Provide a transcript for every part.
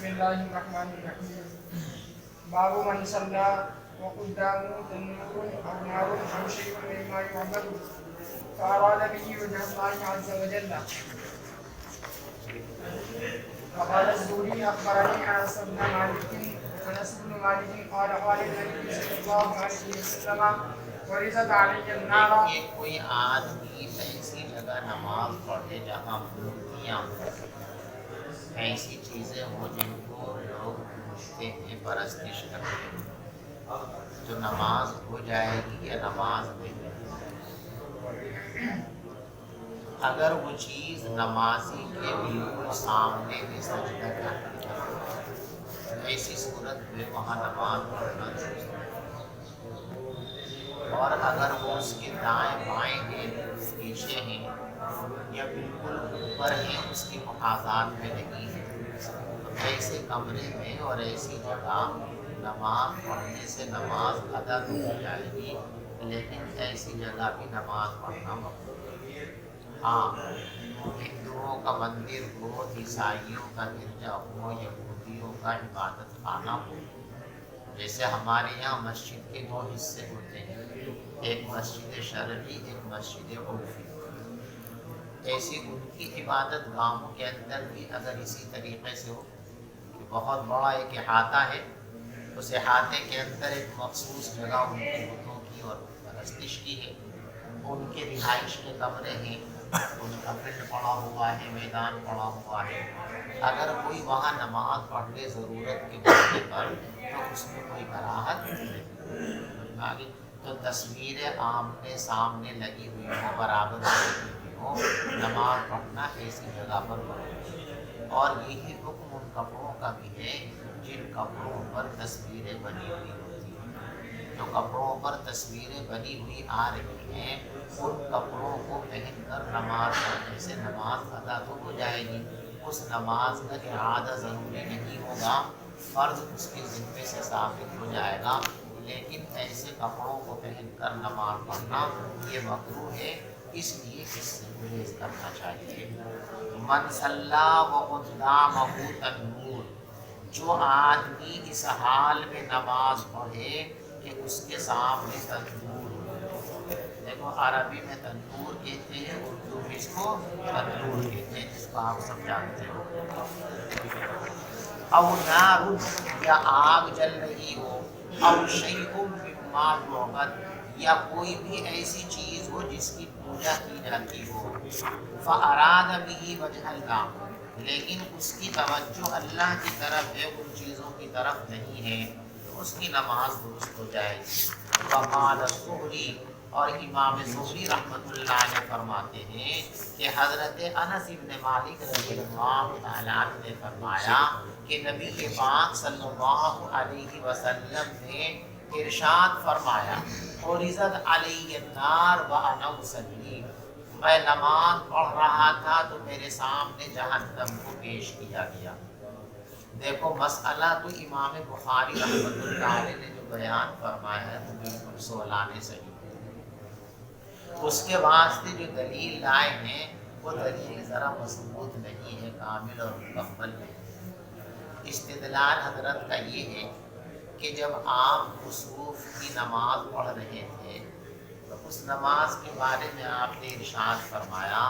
بسم الله الرحمن الرحيم. باب من صلى وقدامه تنور أو نار أو شيء مما يعبد فأراد به وجه الله عز وجل. وقال الزهري أخبرني أنس بن مالك قال قال النبي صلى الله عليه وسلم ورزت علي النار. دیکھیے کوئی آدمی ایسی جگہ نماز پڑھے جہاں مورتیاں ہوں، ایسی چیزیں ہوں جن کو لوگ پوجتے ہیں، پرستش کرتے ہیں، تو نماز ہو جائے گی یا نماز نہیں؟ اگر وہ چیز نمازی کے بالکل سامنے میں سجدہ کرتی ہے، ایسی صورت میں وہاں نماز پڑھنا درست ہے۔ اور اگر وہ اس کے دائیں بائیں ہیں، پیچھے ہیں یا بالکل اوپر ہیں، اس کی محاذات میں نہیں ہے، تو ایسے کمرے میں اور ایسی جگہ نماز پڑھنے سے نماز ادا تو ہو جائے گی، لیکن ایسی جگہ بھی نماز پڑھنا مقبول ہے۔ ہاں، ہندوؤں کا مندر ہو، عیسائیوں کا گرجا ہو، یہودیوں کا عبادت خانہ ہو، جیسے ہمارے یہاں مسجد کے دو حصے ہوتے ہیں، ایک مسجد شرعی، ایک مسجد عرفی۔ ایسی ان کی عبادت گاہوں کے اندر بھی اگر اسی طریقے سے ہو کہ بہت بڑا ایک احاطہ ہے، اس احاطے کے اندر ایک مخصوص جگہ ان کی بتوں کی اور پرستش کی ہے، ان کے رہائش کے کمرے ہیں، ان کا فیلڈ پڑا ہوا ہے، میدان پڑا ہوا ہے، اگر کوئی وہاں نماز پڑھ لے ضرورت کے موقع پر تو اس میں کوئی کراہت نہیں۔ آگے تو تصویریں آمنے سامنے لگی ہوئی ہوں، برابر لگی ہوئی ہوں، نماز پڑھنا ایسی جگہ پر پڑھو۔ اور یہی حکم ان کپڑوں کا بھی ہے جن کپڑوں پر تصویریں بنی ہوئی ہوتی ہیں۔ جو کپڑوں پر تصویریں بنی ہوئی آ رہی ہیں، ان کپڑوں کو پہن کر نماز پڑھنے سے نماز ادا تو ہو جائے گی، اس نماز کا اعادہ ضروری نہیں ہوگا، فرض اس کے ذمے سے ثابت ہو جائے گا، لیکن ایسے کپڑوں کو پہن کر نماز پڑھنا یہ مکروہ ہے، اس لیے اس سے گریز کرنا چاہیے۔ من صلی وقدامہ تنور، جو آدمی اس حال میں نماز پڑھے کہ اس کے سامنے تندور ہو، دیکھو عربی میں تندور کہتے ہیں، اردو میں اس کو تندور کہتے ہیں، جس کو آپ سب جانتے ہو۔ او نار، یا آگ جل رہی ہو، او شیء مما یعبد، یا کوئی بھی ایسی چیز ہو جس کی پوجا کی جاتی ہو، فاراد به وجہ اللہ، لیکن اس کی توجہ اللہ کی طرف ہے، ان چیزوں کی طرف نہیں ہے، تو اس کی نماز درست ہو جائے گی۔ وقال الزہری، اور امام زہری رحمۃ اللہ علیہ فرماتے ہیں کہ حضرت انس بن مالک رضی اللہ تعالیٰ عنہ نے فرمایا کہ نبی پاک صلی اللہ علیہ وسلم نے ارشاد فرمایا، عرضت علی النار وانا اصلی، میں نماز پڑھ رہا تھا تو میرے سامنے جہنم کو پیش کیا گیا۔ دیکھو مسئلہ تو امام بخاری رحمۃ اللہ علیہ نے جو بیان فرمایا ہے وہ بالکل سولانے صحیح ہے، اس کے واسطے جو دلیل لائے ہیں وہ دلیل ذرا مضبوط نہیں ہے، کامل اور مکمل نہیں۔ استدلال حضرت کا یہ ہے کہ جب آپ کسوف کی نماز پڑھ رہے تھے تو اس نماز کے بارے میں آپ نے ارشاد فرمایا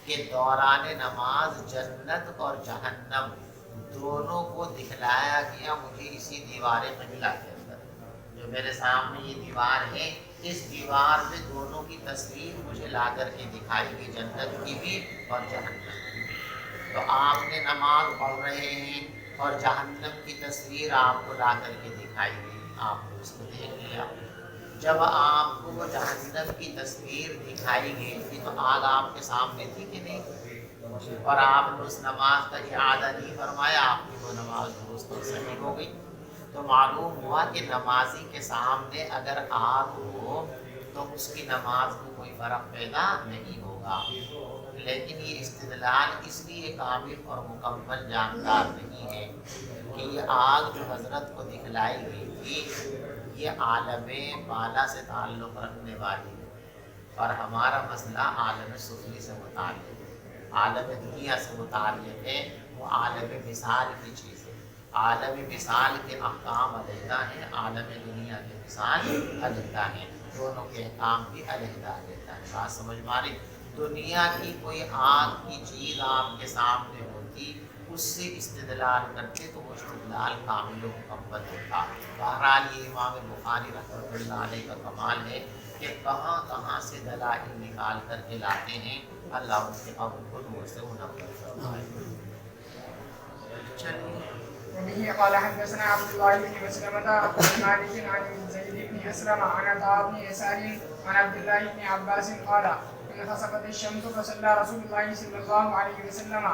کہ دوران نماز جنت اور جہنم دونوں کو دکھلایا گیا مجھے اسی دیوار قبلہ کے اندر، جو میرے سامنے یہ دیوار ہے، اس دیوار میں دونوں کی تصویر مجھے لا کر کے دکھائی گئی، جنت کی بھی اور جہنم کی بھی۔ تو آپ نے نماز پڑھ رہے ہیں اور جہنم کی تصویر آپ کو لا کر کے دکھائی گئی، آپ نے اس کو دیکھ لیا۔ جب آپ کو وہ جہنم کی تصویر دکھائی گئی تھی تو آگ آپ کے سامنے تھی کہ نہیں؟ اور آپ نے اس نماز کا اعادہ نہیں فرمایا، آپ کی وہ نماز درست اور صحیح ہو گئی۔ تو معلوم ہوا کہ نمازی کے سامنے اگر آگ ہو تو اس کی نماز میں کوئی فرق پیدا نہیں ہوگا، لیکن یہ استدلال اس لیے کامل اور مکمل جانکار نہیں ہے کہ یہ آگ جو حضرت کو دکھلائی گئی تھی یہ عالم بالا سے تعلق رکھنے والی ہے، اور ہمارا مسئلہ عالم سفلی سے متعلق ہے، عالم دنیا سے متعلق ہے، وہ عالم مثال کی چیز ہے۔ عالم مثال کے احکام علیحدہ ہیں، عالم دنیا کے مثال علیحدہ ہیں، دونوں کے احکام بھی علیحدہ علیحدہ ہیں۔ بات سمجھ میں آ رہی؟ دنیا کی کوئی آگ کی چیز آپ کے سامنے ہوتی، اس سے استدلال کرتے تو وہ استدلال کامل و مکمل ہوتا۔ بہرحال یہ امام بخاری رحمۃ اللہ علیہ کا کمال ہے کہ کہاں کہاں سے دلائل نکال کر کے لاتے ہیں، اللہ ان کے قبر کو نور سے منور فرمائے۔ چلیے وبه قال حدثنا عبد الله بن مسلمة عن مالك عن زيد بن أسلم عن عطاء بن يسار عن عبد الله بن عباس قال انخسفت الشمس فصلى رسول الله صلى الله عليه وسلم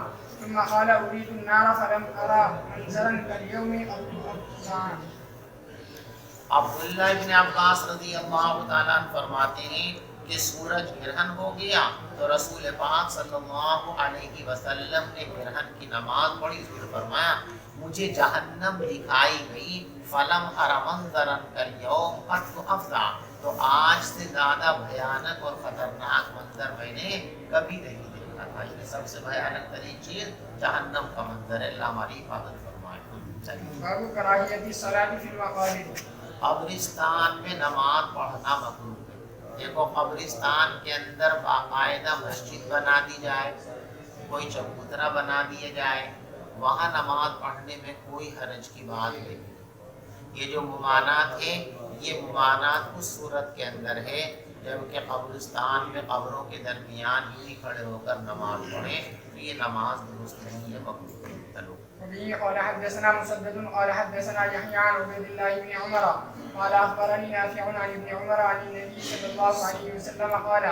ثم قال أريد النار فلم أرى منظرا كاليوم أبصار۔ عبداللہ ابن عباس رضی اللہ تعالیٰ عنہ فرماتے ہیں کہ سورج گرہن ہو گیا تو رسول پاک صلی اللہ علیہ وسلم نے گرہن کی نماز پڑھی، پھر فرمایا مجھے جہنم دکھائی گئی، فلم ارى منظرا کالیوم قط افظع، تو آج سے زیادہ بھیانک اور خطرناک منظر میں نے کبھی نہیں دیکھا تھا۔ یہ سب سے بھیانک ترین چیز جہنم کا منظر ہے، اللہ ہماری حفاظت فرمائے۔ باب کراہیت الصلاۃ فی المقابر۔ قبرستان میں نماز پڑھنا مکروہ ہے۔ دیکھو قبرستان کے اندر باقاعدہ مسجد بنا دی جائے، کوئی چبوترا بنا دیا جائے، وہاں نماز پڑھنے میں کوئی حرج کی بات نہیں۔ یہ جو ممانعت ہے یہ ممانعت اس صورت کے اندر ہے جبکہ قبرستان میں قبروں کے درمیان ہی کھڑے ہو کر نماز پڑھیں تو یہ نماز درست نہیں ہے، مکروہ ہے۔ چلو وبه قال حدثنا مسدد قال حدثنا يحيى عن عبيد الله بن عمر قال اخبرني نافع عن ابن عمر عن النبي صلى الله عليه وسلم قال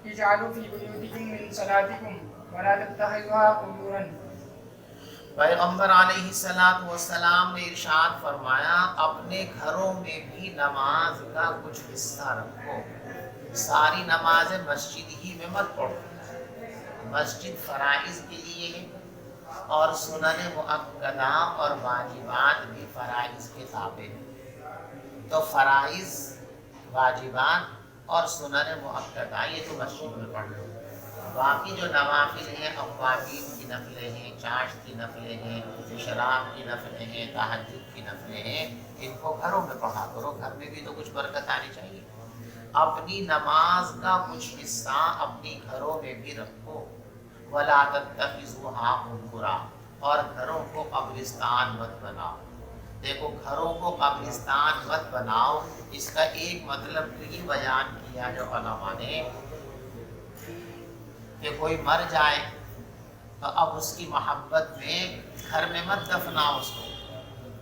اجعلوا في بيوتكم من صلاتكم ولا تتخذوها قبورا۔ پیغمبر علیہ السلام نے ارشاد فرمایا اپنے گھروں میں بھی نماز کا کچھ حصہ رکھو، ساری نمازیں مسجد ہی میں مت پڑھو۔ مسجد فرائض کے لیے ہے اور سنن مؤکدہ اور واجبات بھی فرائض کے تابع ہیں، تو فرائض، واجبات اور سنن مؤکدہ یہ تو مسجد میں پڑھ لو۔ باقی جو نوافل ہیں، اوابین کی نفلیں ہیں، چاشت کی نفلیں ہیں، اشراق کی نفلیں ہیں، تہجد کی نفلیں ہیں، ان کو گھروں میں پڑھا کرو، گھر میں بھی تو کچھ برکت آنی چاہیے۔ اپنی نماز کا کچھ حصہ اپنی گھروں میں بھی رکھو، وَلَا تَتَّخِذُوهَا قُبُورًا، اور گھروں کو قبرستان مت بناؤ۔ دیکھو گھروں کو قبرستان مت بناؤ، اس کا ایک مطلب تو یہ بیان کیا جو علماء نے کہ کوئی مر جائے تو اب اس کی محبت میں گھر میں مت دفناؤ اس کو،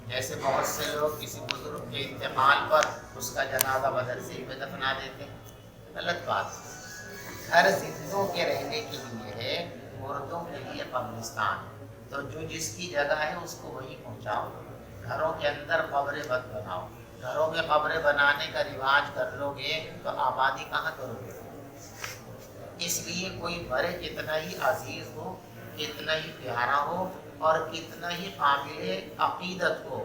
جیسے بہت سے لوگ کسی بزرگ کے انتقال پر اس کا جنازہ مدرسے میں دفنا دیتے ہیں، غلط بات۔ گھر زندوں کے رہنے کے لیے ہے، مردوں کے لیے قبرستان، تو جو جس کی جگہ ہے اس کو وہیں پہنچاؤ، گھروں کے اندر قبریں مت بناؤ۔ گھروں میں قبریں بنانے کا رواج کر لو گے تو آبادی کہاں کرو گے؟ اس لیے کوئی مرے کتنا ہی عزیز ہو، کتنا ہی پیارا ہو اور کتنا ہی قابل عقیدت ہو،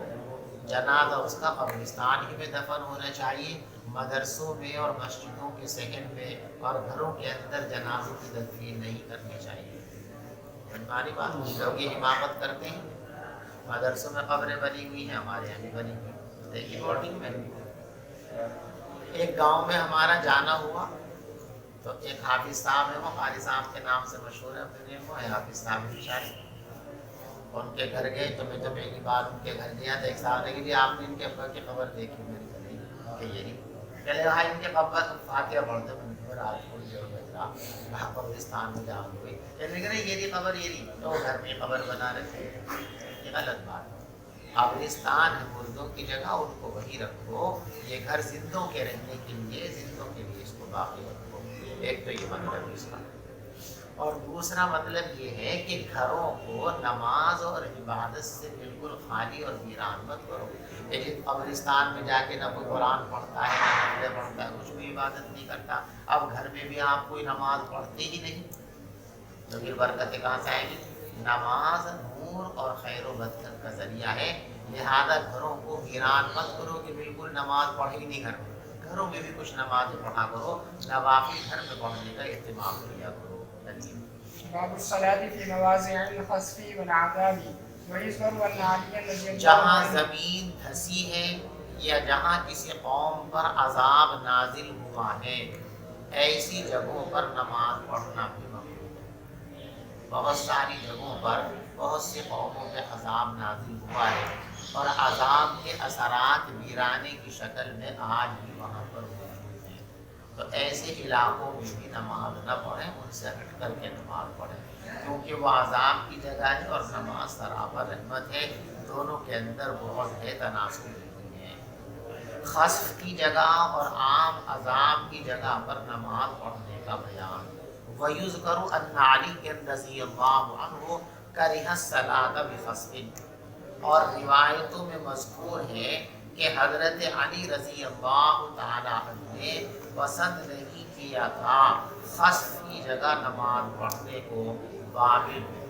جنازہ اس کا قبرستان ہی میں دفن ہونا چاہیے، مدرسوں میں اور مسجدوں کے صحن میں اور گھروں کے اندر جنازوں کی تدفین نہیں کرنی چاہیے۔ ہماری بات لوگ یہ حماقت کرتے ہیں، مدرسوں میں قبریں بنی ہوئی ہیں، ہمارے یہاں بھی بنی ہوئی، دیکھیے بورڈنگ میں ایک گاؤں میں ہمارا جانا ہوا تو ایک حافظ صاحب ہے، وہ قاری صاحب کے نام سے مشہور ہے، اپنے وہ ہے حافظ صاحب شاعر، ان کے گھر گئے تو میں جب ایک بار ان کے گھر گیا تو ایک صاحب نے کہ آپ نے ان کے ابا کی قبر دیکھی؟ میری کہ یہی کہ بھائی ان کے قبر فاتحہ پڑھتے ہیں، رات کو جو بجرا وہاں قبرستان میں جا ہوئی، لیکن یہ قبر یہ نہیں، تو گھر میں قبر بنا رکھے، یہ غلط بات ہے۔ قبرستان ہے مردوں کی جگہ، ان کو وہی رکھو، یہ گھر زندوں کے رہنے کے لیے، زندوں کے لیے اس کو باقی رکھو۔ ایک تو یہ مطلب اس کا، اور دوسرا مطلب یہ ہے کہ گھروں کو نماز اور عبادت سے بالکل خالی اور ویران مت کرو۔ لیکن قبرستان میں جا کے نہ کوئی قرآن پڑھتا ہے، نہ نفلیں پڑھتا ہے، کچھ بھی عبادت نہیں کرتا، اب گھر میں بھی آپ کوئی نماز پڑھتے ہی نہیں تو پھر برکتیں کہاں سے آئیں گی؟ نماز نور اور خیر و برکت کا ذریعہ ہے، لہذا گھروں کو ویران مت کرو کہ بالکل نماز پڑھی نہیں گھر میں، گھروں میں بھی کچھ نماز پڑھا کرو، نوافل گھر میں پڑھنے کا اہتمام کیا کرو۔ باب الصلاة في مواضع الخسف والعذاب۔ ويذكر أن عليا رضي الله جہاں عنه زمین دھسی ہے یا جہاں کسی قوم پر عذاب نازل ہوا ہے ایسی جگہوں پر نماز پڑھنا بھی ممنوع ہے۔ بہت ساری جگہوں پر بہت سی قوموں پہ عذاب نازل ہوا ہے اور عذاب کے اثرات ویرانے کی شکل میں آج بھی وہاں پر موجود ہیں، تو ایسے علاقوں میں بھی نماز نہ پڑھیں، ان سے ہٹ کر کے نماز پڑھیں، کیونکہ وہ عذاب کی جگہ ہے اور نماز سراپا رحمت ہے، دونوں کے اندر بہت ہے تناسب نہیں ہے۔ خسف کی جگہ اور عام عذاب کی جگہ پر نماز پڑھنے کا بیان۔ وَيُذْكَرُ أَنَّ عَلِيًّا رَضِيَ اللَّهُ عَنْهُ كَرِهَ الصَّلَاةَ بِخَسْفٍ، اور روایتوں میں مذکور ہے کہ حضرت علی رضی اللہ تعالی عنہ نے پسند نہیں کیا تھا خسف کی جگہ نماز پڑھنے کو بابل میں۔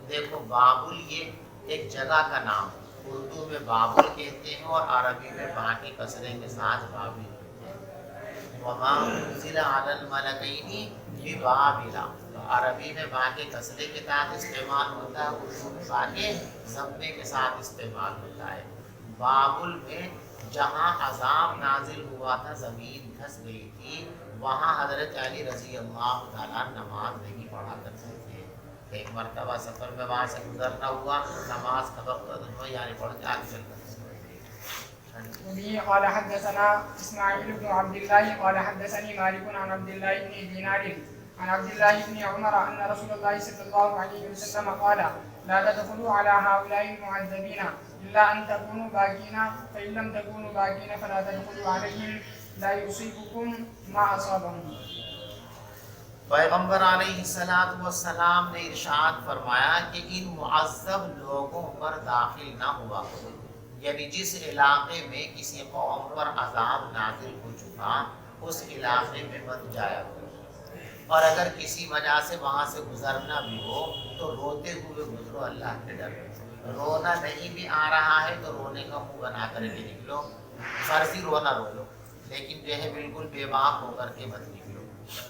دیکھو بابل یہ ایک جگہ کا نام، اردو میں بابل کہتے ہیں اور عربی میں با کے کسرے کے ساتھ بابل کہتے ہیں۔ وما انزل علی الملکین ببابل، تو عربی میں با کے کسرے کے ساتھ استعمال ہوتا ہے، اردو میں با کے ضمے کے ساتھ استعمال ہوتا ہے۔ بابل میں جہاں عذاب نازل ہوا تھا، زمین دھس گئی تھی، وہاں حضرت علی رضی اللہ تعالیٰ نماز نہیں پڑھا کرتے تھے۔ ایک مرتبہ سفر میں وہاں سے گزرنا ہوا، نماز کا وقت یعنی پڑھ کے آگے چل کر وبه قال حدثنا إسماعيل بن عبد الله قال حدثني مالك عن عبد الله بن دينار عن عبد الله بن عمر أن رسول الله صلى الله عليه وسلم قال لا تدخلوا على هؤلاء المعذبين إلا أن تكونوا باكين فإن لم تكونوا باكين فلا تدخلوا عليهم لا يصيبكم ما أصابهم۔ پیغمبر علیہ السلام نے ارشاد فرمایا کہ ان معذب لوگوں پر داخل نہ ہوا کرو، یعنی جس علاقے میں کسی قوم پر عذاب نازل ہو چکا اس علاقے میں مت جایا کرو، اور اگر کسی وجہ سے وہاں سے گزرنا بھی ہو تو روتے ہوئے گزرو اللہ کے ڈر میں۔ رونا نہیں بھی آ رہا ہے تو رونے کا منہ بنا کر کے نکلو، فرضی رونا رو لو، لیکن جو ہے بالکل بے باک ہو کر کے مت نکلو۔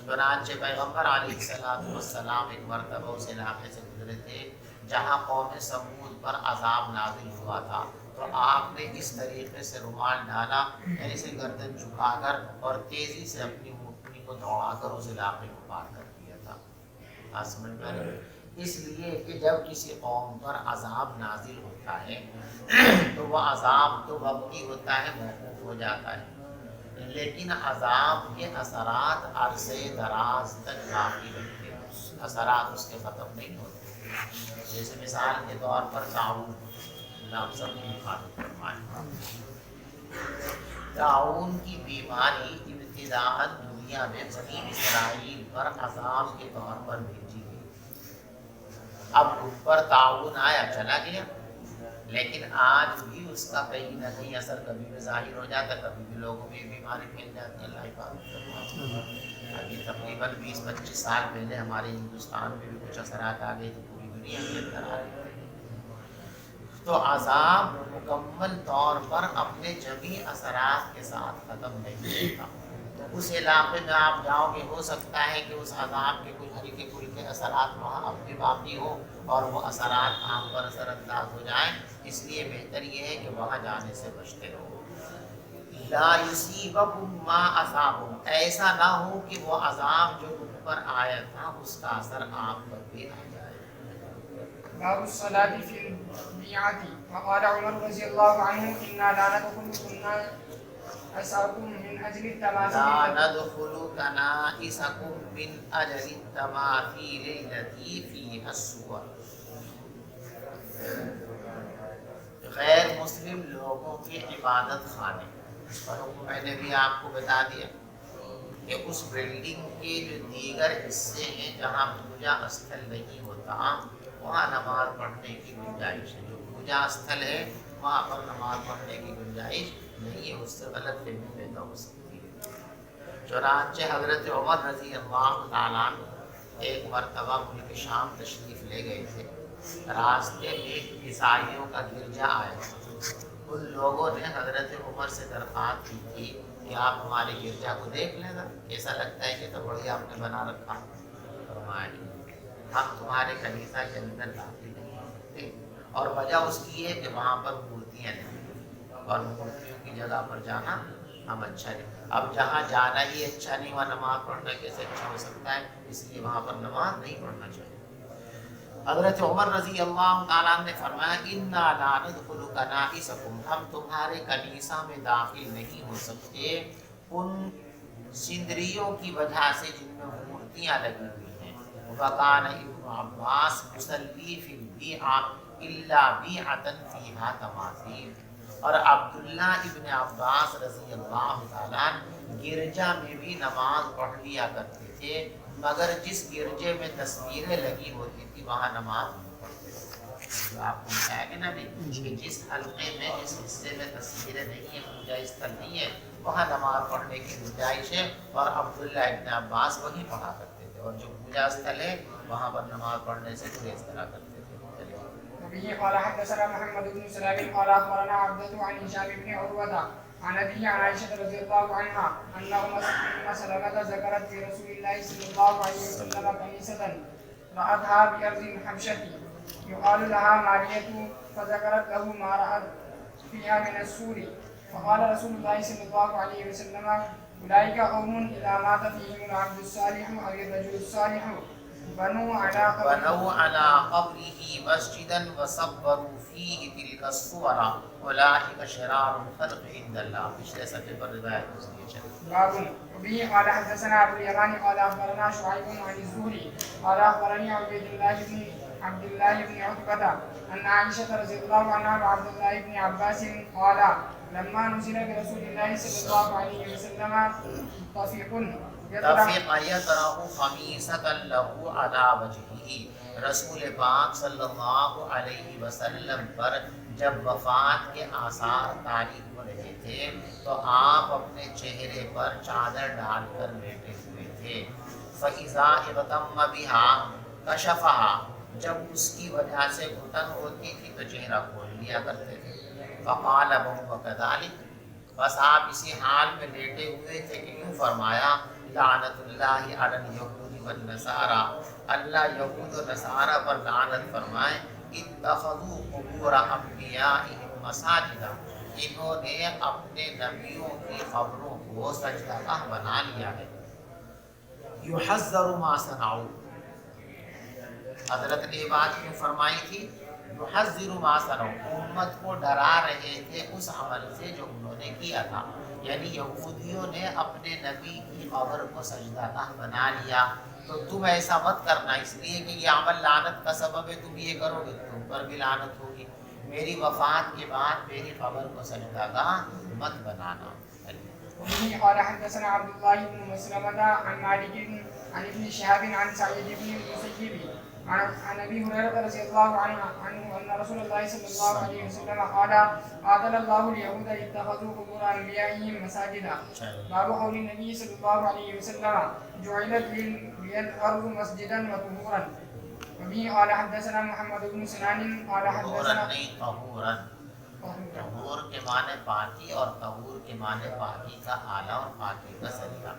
چنانچہ پیغمبر علیہ السلام ایک مرتبہ اس علاقے سے گزرے تھے جہاں قوم سمود پر عذاب نازل ہوا تھا، تو آپ نے اس طریقے سے رومال ڈالا، ایسے گردن جھکا کر اور تیزی سے اپنی اونٹنی کو دوڑا کر اس علاقے کو پار کر دیا تھا۔ سمجھ میں آئی؟ اس لیے کہ جب کسی قوم پر عذاب نازل ہوتا ہے تو وہ عذاب تو وقتی ہوتا ہے، موقوف ہو جاتا ہے، لیکن عذاب کے اثرات عرصے دراز تک باقی رہتے ہیں، اثرات اس کے ختم نہیں ہوتے۔ جیسے مثال کے طور پر طاعون، اللہ سب کی حفاظت فرمائے۔ طاعون کی بیماری ابتداءً دنیا میں بنی اسرائیل پر عذاب کے طور پر بھیجی گئی۔ اب ان پر طاعون آیا، چلا گیا، لیکن آج بھی اس کا کہیں نہ کہیں اثر کبھی بھی ظاہر ہو جاتا ہے، کبھی بھی لوگوں میں بیماری پھیل جاتی ہے۔ اللہ حفاظت فرمائے۔ ابھی تقریباً 20-25 سال پہلے ہمارے ہندوستان میں بھی کچھ اثرات آ گئے تو پوری دنیا کے اندر آ گئے۔ تو عذاب مکمل طور پر اپنے جمی اثرات کے ساتھ ختم نہیں ہوتا۔ تو اس علاقے میں آپ جاؤ گے، ہو سکتا ہے کہ اس عذاب کے کچھ ہلکے پھلکے اثرات وہاں اب بھی باقی ہو اور وہ اثرات آپ پر اثر انداز ہو جائیں، اس لیے بہتر یہ ہے کہ وہاں جانے سے بچتے رہو۔ لا یصیبکم ما اصابہم، ایسا نہ ہو کہ وہ عذاب جو ان پر آیا تھا اس کا اثر آپ پر بھی آ جائے۔ باب الصلاة في البيعة وقال عمر رضي الله عنه إنا لا ندخل كنائسكم من أجل التماثيل لا ندخل كنائسكم من أجل التماثيل التي فيها الصور، غیر مسلم لوگوں کی عبادت خانے پر میں نے بھی آپ کو بتا دیا کہ اس بلڈنگ کے جو دیگر حصے ہیں جہاں پوجا استھل نہیں ہوتا وہاں نماز پڑھنے کی گنجائش ہے، جو پوجا استھل ہے وہاں پر نماز پڑھنے کی گنجائش نہیں ہے، اس سے غلط فہمی پیدا ہو سکتی ہے۔ چنانچہ حضرت عمر رضی اللہ تعالیٰ ایک مرتبہ ملک شام تشریف لے گئے تھے، راستے میں عیسائیوں کا گرجا آیا، ان لوگوں نے حضرت عمر سے درخواست کی تھی کہ آپ ہمارے گرجا کو دیکھ لینا، کیسا لگتا ہے کہ تو بڑھیا آپ نے بنا رکھا، فرمایا ہم تمہارے کنیسہ کے اندر داخل نہیں ہوتے اور وجہ اس کی ہے کہ وہاں پر مورتیاں نہیں، اور مورتیوں کی جگہ پر جانا ہم اچھا نہیں۔ اب جہاں جانا ہی اچھا نہیں وہاں نماز پڑھنا کیسے اچھا ہو سکتا ہے؟ اس لیے وہاں پر نماز نہیں پڑھنا چاہیے۔ حضرت عمر رضی اللہ تعالیٰ نے فرمایا اِنَّا لَا نَدْخُلُ كَنَائِسَكُمْ، ہم تمہارے کنیسہ میں داخل نہیں ہو سکتے ان سندریوں کی وجہ سے جن میں مورتیاں لگی ہوئی ہیں۔ وَقَانَ ابن عباس يُصَلِّي فِي الْبِيعَةِ إِلَّا بِيعَةً فِيهَا تَمَاثِيلُ، اور عبداللہ ابن عباس رضی اللہ تعالیٰ گرجا میں بھی نماز پڑھ لیا کرتے تھے، مگر جس گرجے میں تصویریں لگی ہوتی تھی وہاں نماز نہیں پڑھتے تھے۔ جو آپ کو بتایا کہ نا کہ جس حلقے میں جس حصے میں تصویریں نہیں ہیں، پوجا استھل نہیں ہے، وہاں نماز پڑھنے کی گنجائش ہے، اور عبداللہ ابن عباس وہیں پڑھا کرتے تھے، اور جو پوجا استھل ہے وہاں پر نماز پڑھنے سے گریز کرا کرتے تھے۔ وبه قال حدثنا محمد بن سلام قال اخبرنا عبدة عن هشام بن عروة عن أبيه عن عائشة رضي الله عنها أن أم سلمة ذكرت في رسول الله صلى الله عليه وسلم كنيسة رأتها بأرض الحبشة يقال لها مارية، فذكرت له ما رأت فيها من السور، فقال رسول الله صلى الله عليه وسلم أولئك قوم إذا مات فيهم العبد الصالح أو الرجل الصالح بنوا على قبره مسجدا وصبروا فيه تلك الصور اولئك شرار الخلق عند الله۔ پچھلے صفحے پر روایت گزری ہے۔ باب وبه قال حدثنا ابو اليمان قال اخبرنا شعيب عن الزهري قال اخبرني عبد الله بن عتبة ان عائشة رضي الله عنها وعبد الله بن عباس قال لما نزل برسول الله صلى الله عليه وسلم طفيق يطرح خمیصة له على وجهه، رسول پاک صلی اللہ علیہ وسلم پر جب وفات کے آثار طاری ہو رہے تھے تو آپ اپنے چہرے پر چادر ڈال کر لیٹے ہوئے تھے۔ فَإِذَا اغْتَمَّ بِهَا كَشَفَهَا، جب اس کی وجہ سے گھٹن ہوتی تھی تو چہرہ کھول لیا کرتے تھے۔ فَقَالَ وَهُوَ كَذَلِكَ، بس آپ اسی حال میں لیٹے ہوئے تھے کہ یوں فرمایا لعنت اللہ علی الیہود والنصارى، اللہ یہود و نصارہ پر لعنت فرمائے، اتخذوا قبور انبیائہم مساجدا، انہوں نے اپنے نبیوں کی قبروں کو سجدہ گاہ بنا لیا ہے۔ یحذر ما صنعوا، حضرت نے یہ بات کیوں فرمائی تھی؟ یحذر ما صنعوا، امت کو ڈرا رہے تھے اس عمل سے جو انہوں نے کیا تھا، یعنی یہودیوں نے اپنے نبی کی قبر کو سجدہ گاہ بنا لیا، تو تم ایسا مت کرنا، اس لیے کہ یہ عمل لعنت کا سبب ہے، تم یہ کرو گے تم پر بھی لعنت ہوگی، میری وفات کے بعد میری قبر کو سجدہ گاہ مت بنانا۔ وبه قال حدثنا عبد الله بن مسلمة عن مالك عن ابن شهاب عن سعيد بن المسيب عن ابي هريره رضي الله عنه ان رسول الله صلى الله عليه وسلم قال قاتل الله اليهود اتخذوا قبور انبيائهم مساجدا۔ باب قول النبي صلى الله عليه وسلم جعلت لي الارض مسجدا وطهورا۔ وبه قال حدثنا محمد بن سنان قال حدثنا طہور کے معنی پاکی اور طہور کے معنی پاکی کا آلہ اور پاکی کا ذریعہ۔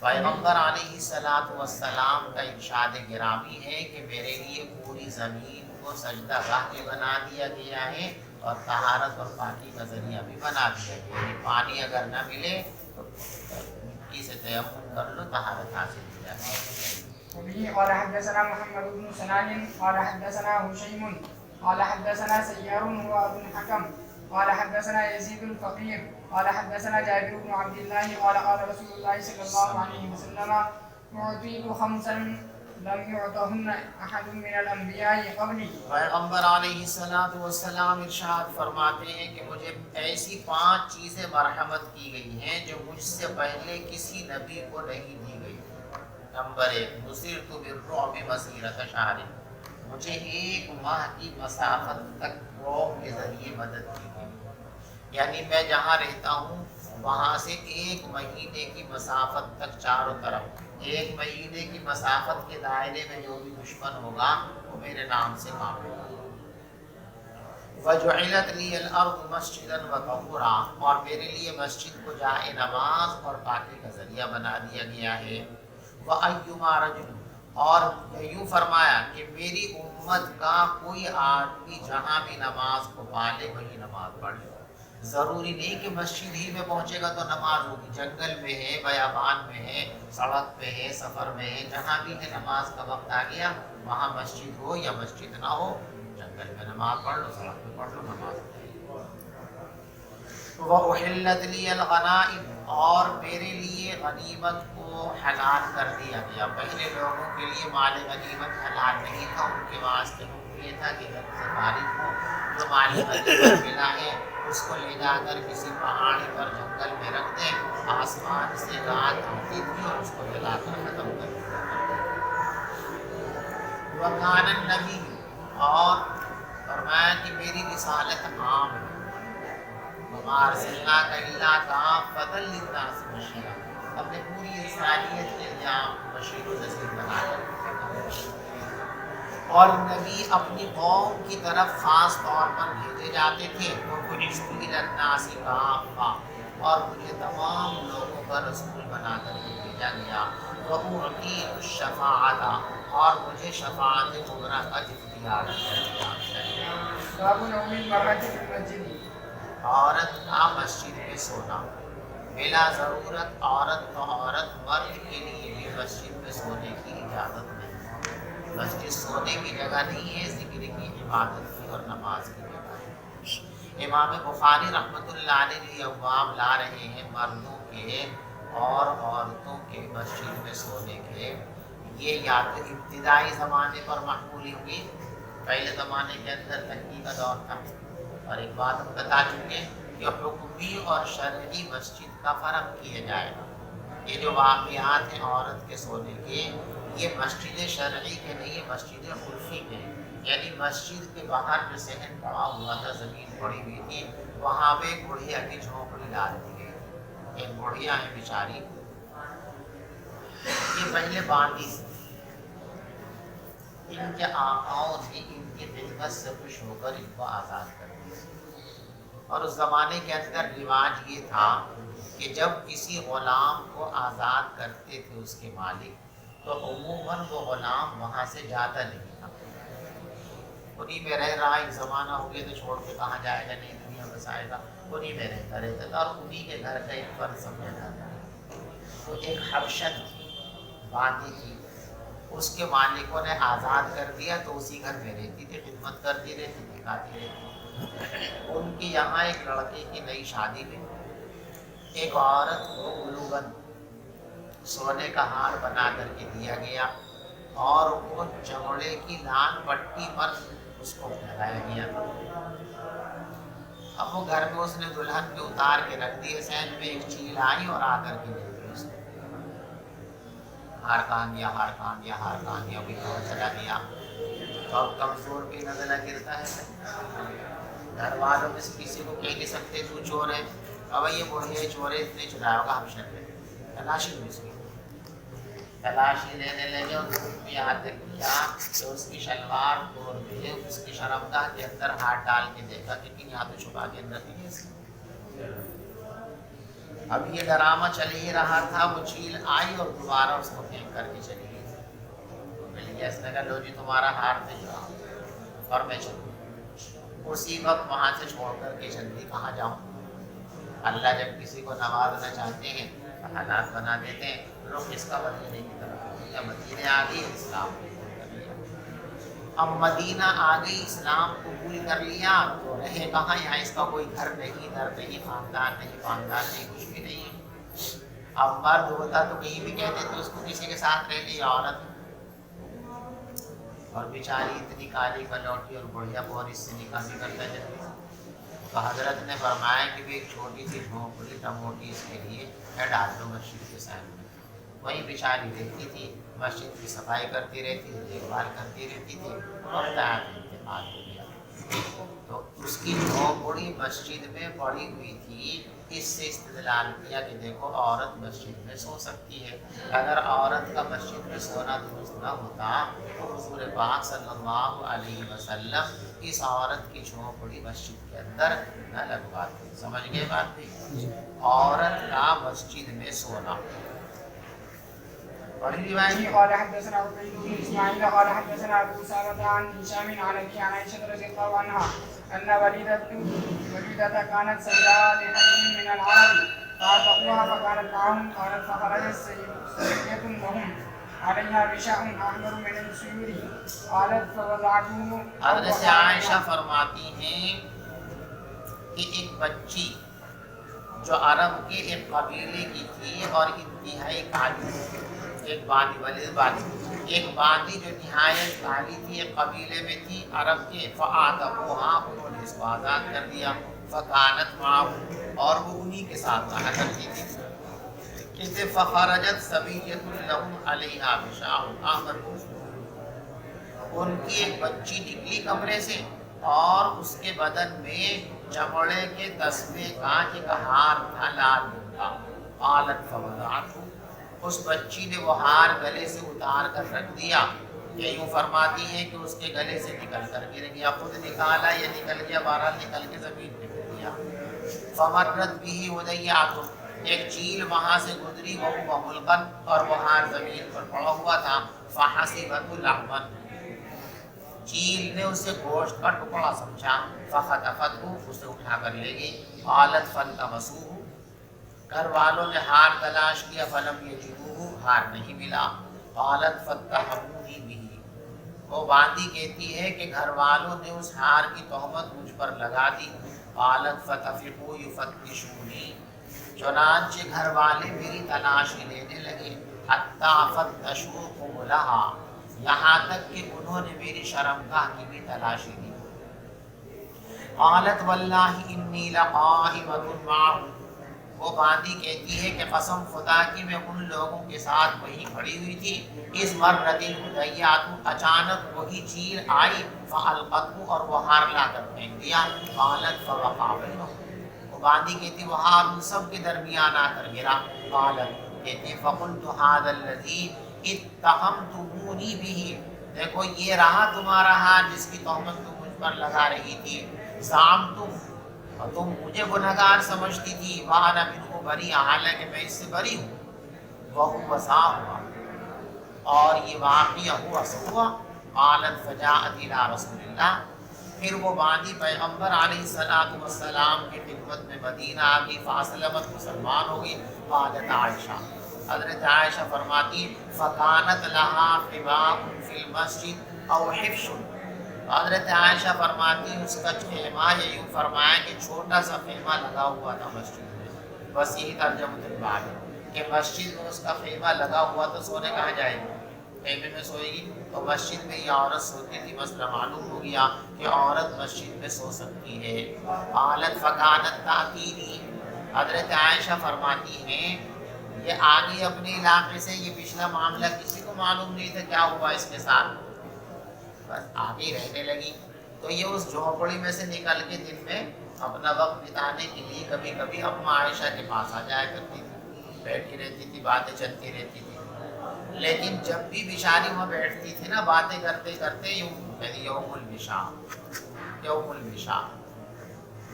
پیغمبر علیہ الصلوۃ والسلام کا ارشاد گرامی ہے کہ میرے لیے پوری زمین کو سجدہ گاہ کے بنا دیا گیا ہے اور طہارت اور پاکی کا ذریعہ بھی بنا دیا گیا ہے۔ پانی اگر نہ ملے تو مٹی سے تیمم کر لو، طہارت حاصل ہو جائے گی۔ وبه قال حدثنا محمد بن سنان قال حدثنا هشيم قال حدثنا سيار هو ابو الحكم قال حدثنا يزيد الفقير قال حدثنا جابر بن عبد الله قال قال رسول الله صلى الله عليه وسلم أعطيت خمسا لم يعطهن احد من الانبیاء قبلی۔ پیغمبر علیہ الصلوۃ والسلام ارشاد فرماتے ہیں کہ مجھے ایسی 5 چیزیں مرحمت کی گئی ہیں جو مجھ سے پہلے کسی نبی کو نہیں دی گئی۔ نمبر 1، نصرت بالرعب مسیرۃ شہر، مجھے 1 ماہ کی مسافت تک رعب کے ذریعے مدد کی گئی، یعنی میں جہاں رہتا ہوں وہاں سے 1 مہینے کی مسافت تک چاروں طرف 1 مہینے کی مسافت کے دائرے میں جو بھی دشمن ہوگا وہ میرے نام سے کانپے گا۔ وَجُعِلَتْ لِيَ الْأَرْضُ مَسْجِدًا وَطَهُورًا، اور میرے لیے مسجد کو جائے نماز اور پاکی کا ذریعہ بنا دیا گیا ہے۔ وَأَيُّمَا رَجُلٍ، اور یوں فرمایا کہ میری امت کا کوئی آدمی جہاں بھی نماز کو پالے وہی نماز پڑھے، ضروری نہیں کہ مسجد ہی میں پہنچے گا تو نماز ہوگی، جنگل میں ہے، بیابان میں ہے، سڑک پہ ہے، سفر میں ہے، جہاں بھی ہے نماز کا وقت آ گیا وہاں مسجد ہو یا مسجد نہ ہو، جنگل میں نماز پڑھ لو، سڑک پہ پڑھ لو نماز۔ وَأُحِلَّتْ لِيَ الْغَنَائِمُ، اور میرے لیے غنیمت کو حلال کر دیا گیا۔ پہلے لوگوں کے لیے مال غنیمت حلال نہیں تھا، ان کے واسطے حکم یہ تھا کہ جب سے فارغ ہو جو مال غنیمت ملا ہے اس کو لے جا کر کسی پہاڑی پر جنگل میں رکھ دیں، آسمان سے رات آتی تھی اور اس کو جلا کر ختم کر دیا۔ وَكَانَ النَّبِيُّ، اور فرمایا کہ میری رسالت عام ہے، وَمَا أَرْسَلْنَاكَ إِلَّا كَافَّةً لِلنَّاسِ بَشِيرًا، اپنے پوری انسانیت کے لیے بشیر و نذیر بنا کر، اور نبی اپنی قوم کی طرف خاص طور پر بھیجے جاتے تھے، وَبُعِثْتُ إِلَى النَّاسِ كَافَّةً، اور مجھے تمام لوگوں کا رسول بنا کر کے بھیجا گیا، وَأُعْطِيتُ الشَّفَاعَةَ، اور مجھے شفاعت کبریٰ کا اختیار دیا گیا۔ باب نوم المرأة في المسجد۔ عورت کا مسجد میں سونا، بلا ضرورت عورت مرد کے لیے بھی مسجد میں سونے کی اجازت نہیں۔ مسجد سونے کی جگہ نہیں ہے، ذکر کی، عبادت کی اور نماز کی جگہ ہے۔ امام بخاری رحمۃ اللہ علیہ ابواب لا رہے ہیں مردوں کے اور عورتوں کے مسجد میں سونے کے۔ یہ یا تو ابتدائی زمانے پر محمولی ہوئی، پہلے زمانے کے اندر تنگی کا دور تھا، اور ایک بات ہم بتا چکے کہ حکمی اور شرعی مسجد کا فرق کیا جائے۔ یہ جو واقعات ہیں عورت کے سونے کے، یہ مسجد شرعی کے نہیں، یہ مسجد عرفی کے، یعنی مسجد کے باہر جو صحن پڑا ہوا تھا، زمین پڑی ہوئی تھی، وہاں پہ ایک بڑھیا کی جھونپڑی ڈال دی گئی۔ ایک بڑھیا ہے بیچاری، یہ پہلے باندھی، ان کے آقاؤں نے ان کی خدمت سے خوش ہو کر ان کو آزاد کر دیا۔ اور اس زمانے کے اندر رواج یہ تھا کہ جب کسی غلام کو آزاد کرتے تھے اس کے مالک، تو عموماً وہ غلام وہاں سے جاتا نہیں تھا، انہیں میں رہ رہا، ایک زمانہ ہو گیا تو چھوڑ کے کہاں جائے گا، نہیں دنیا بسائے گا، انہیں میں رہتا تھا اور انہیں کے گھر کا ایک فرد سمجھا جاتا تھا۔ تو ایک حبشن تھی، باندھی تھی، اس کے مالکوں نے آزاد کر دیا تو اسی گھر میں رہتی تھی، خدمت کرتی رہتی تھی، کھاتی رہتی۔ ان کی یہاں ایک لڑکے کی نئی شادی میں ایک عورت کو قلوباً سونے کا ہار بنا کر کے دیا گیا، اور وہ چمڑے کی لال پٹی پر اس کو پہنایا گیا۔ اب وہ گھر میں اس نے دلہن پہ اتار کے رکھ دی، سین میں ایک چیل آئی اور آ کر کے لے گئی اس نے، ہار کہاں گیا، ہار کہاں گیا، ہار کہاں گیا، بھی کہاں چلا گیا۔ تو اب کمزور پہ نظر گرتا ہے، گھر والوں میں سے کسی کو کہہ نہیں سکتے تو چور ہے، اب یہ بڑھیا چور ہے، اتنے چرایا ہوگا ہمشن میں، تلاشی ہوئی اس کی، تلاشی لینے لگے اور بھی یہاں تک کیا کہ اس کی شلوار توڑ دیے، اس کی شرمگاہ کے اندر ہاتھ ڈال کے دیکھا، لیکن یہاں تو چھپا کے اندر نہیں ہے۔ اب یہ ڈرامہ چل ہی رہا تھا، وہ چیل آئی اور دوبارہ اس کو پھینک کر کے چلی گئی۔ مل گیا، اس نے کہا لو جی تمہارا ہار بھیجا اور میں چلوں۔ اسی وقت وہاں سے چھوڑ کر کے جلدی کہاں جاؤں؟ اللہ جب کسی کو نوازنا چاہتے ہیں تو حالات بنا دیتے ہیں، لوگ اس کا مدینے کی طرف، یا مدینے آ گئی اسلام قبول کر لیا۔ اب مدینہ آ گئی، اسلام قبول کر لیا، تو رہے کہاں؟ یہاں اس کا کوئی گھر نہیں، در نہیں، خاندان نہیں، خاندان نہیں، کچھ بھی نہیں ہے۔ اب مرد ہوتا تو کہیں بھی کہتے تھے اس کو کسی کے ساتھ رہ لی، عورت اور بیچاری اتنی کالی کلوٹی اور بڑھیا بورس سے نکاح بھی کرتا جلدی۔ تو حضرت نے فرمایا کہ بھی ایک چھوٹی سی جھونپڑی ٹموٹی اس کے لیے ہے، ڈال دو مسجد کے سامنے۔ وہیں بیچاری رہتی تھی، مسجد کی صفائی کرتی رہتی تھی، دیکھ بھال کرتی رہتی تھی، اور انتقال ہو گیا۔ تو اس کی جھونپڑی مسجد میں پڑی ہوئی تھی، اس سے استدلال کیا کہ دیکھو عورت مسجد میں سو سکتی ہے۔ اگر عورت کا مسجد میں سونا درست نہ ہوتا تو حضور پاک صلی اللہ علیہ وسلم اس عورت کی جھونپڑی مسجد کے اندر نہ لگواتے۔ سمجھ گئے بات بھی؟ عورت کا مسجد میں سونا بڑی روایت قال حدثنا عبيد بن اسماعيل قال حدثنا ابو اسامه عن هشام عن ابي عن عائشه رضي الله عنها ان وليدة كانت سيدة لحي من العرب فاعتقوها فكانت معهم قالت فخرجت سيدة لهم عليها غشاء احمر من السيور قالت فوضعته. حضرت عائشہ فرماتی ہیں کہ ایک بچی جو عرب کے ایک قبیلے کی تھی اور انتہائی کالی، ایک باندی جو نہایت کالی تھی، ایک قبیلے میں تھی عرب کے، فآتقوها انہوں نے اس کو آزاد کر دیا، فکانت معهم اور وہ انہی کے ساتھ رہا کرتی تھی. کہتے فخرجت صبیۃ لهم علیہا غشاء احمر، ان کی ایک بچی نکلی کمرے سے اور اس کے بدن میں چمڑے کے تسمے کا ایک ہار تھا لال رنگ کا. قالت فوضعته، اس بچی نے وہ ہار گلے سے اتار کر رکھ دیا. یہ یوں فرماتی ہے کہ اس کے گلے سے نکل کر گر گیا، خود نکالا یا نکل گیا، بہرحال نکل کے زمین پہ گر گیا. فمرت به ودیعۃ، ایک چیل وہاں سے گزری، وهو ملقن، اور وہ ہار زمین پر پڑا ہوا تھا. فحسبته لحما، چیل نے اسے گوشت کا ٹکڑا سمجھا. فخطفته، اسے اٹھا کر لے گئی. قالت فالتمسوه، گھر والوں نے ہار تلاش کیا، فلم یجدوه، ہار نہیں ملا. قالت فاتهموني به، وہ باندی کہتی ہے کہ گھر والوں نے اس ہار کی تہمت مجھ پر لگا دی. قالت فتفقوا يفتشوني، چنانچہ گھر والے میری تلاشی لینے لگے. حتى فتشوا قبلها، یہاں تک کہ انہوں نے میری شرمگاہ کی بھی تلاشی لی. قالت واللہ انی لقائمۃ معه، وہ باندی کہتی ہے کہ قسم خدا کی میں ان لوگوں کے ساتھ وہیں کھڑی ہوئی تھی. اس مرت الہدیات، اچانک وہی چیل آئی. فالقته، اور وہ ہار لا کر پھینک دیا. قالت فوقع بینهم، وہ باندی کہتی وہ ہار ان سب کے درمیان آ کر گرا. قالت کہتی فقلت هذا الذي اتهمتموني به، دیکھو یہ رہا تمہارا ہار جس کی تہمت تم مجھ پر لگا رہی تھی. زعمتم، اور تم مجھے گنہگار سمجھتی تھی. وانا منه بری، حالانکہ میں اس سے بری ہوں. وهو سا ہوا، اور یہ واقعہ ہوا سو ہوا. قالت فجاءت الى رسول اللہ، پھر وہ باندی پیغمبر علیہ السلام کی خدمت میں مدینہ آ گئی. فاسلمت، مسلمان ہو گئی. قالت عائشہ، حضرت عائشہ فرماتی فکانت لها قباء فی المسجد او حفش، حضرت عائشہ فرماتی اس کا خیمہ، یا یوں فرمایا کہ چھوٹا سا خیمہ لگا ہوا تھا مسجد میں. بس یہی ترجمہ الباب ہے کہ مسجد میں اس کا خیمہ لگا ہوا تو سونے کہاں جائے گی؟ خیمے میں سوئے گی. تو مسجد میں یہ عورت سوتی تھی. مسئلہ معلوم ہو گیا کہ عورت مسجد میں سو سکتی ہے. قالت فکانت تاتینی، حضرت عائشہ فرماتی ہیں یہ آگے اپنے علاقے سے، یہ پچھلا معاملہ کسی کو معلوم نہیں تھا کیا ہوا اس کے ساتھ، بس آگے ہی رہنے لگی. تو یہ اس جھونپڑی میں سے نکل کے دن میں اپنا وقت بتانے کے لیے کبھی کبھی اما عائشہ کے پاس آ جایا کرتی تھی. بیٹھی رہتی تھی، باتیں چلتی رہتی تھی. لیکن جب بھی بیچاری وہاں بیٹھتی تھی نا، باتیں کرتے کرتے یوم الوشا، یوم الوشا،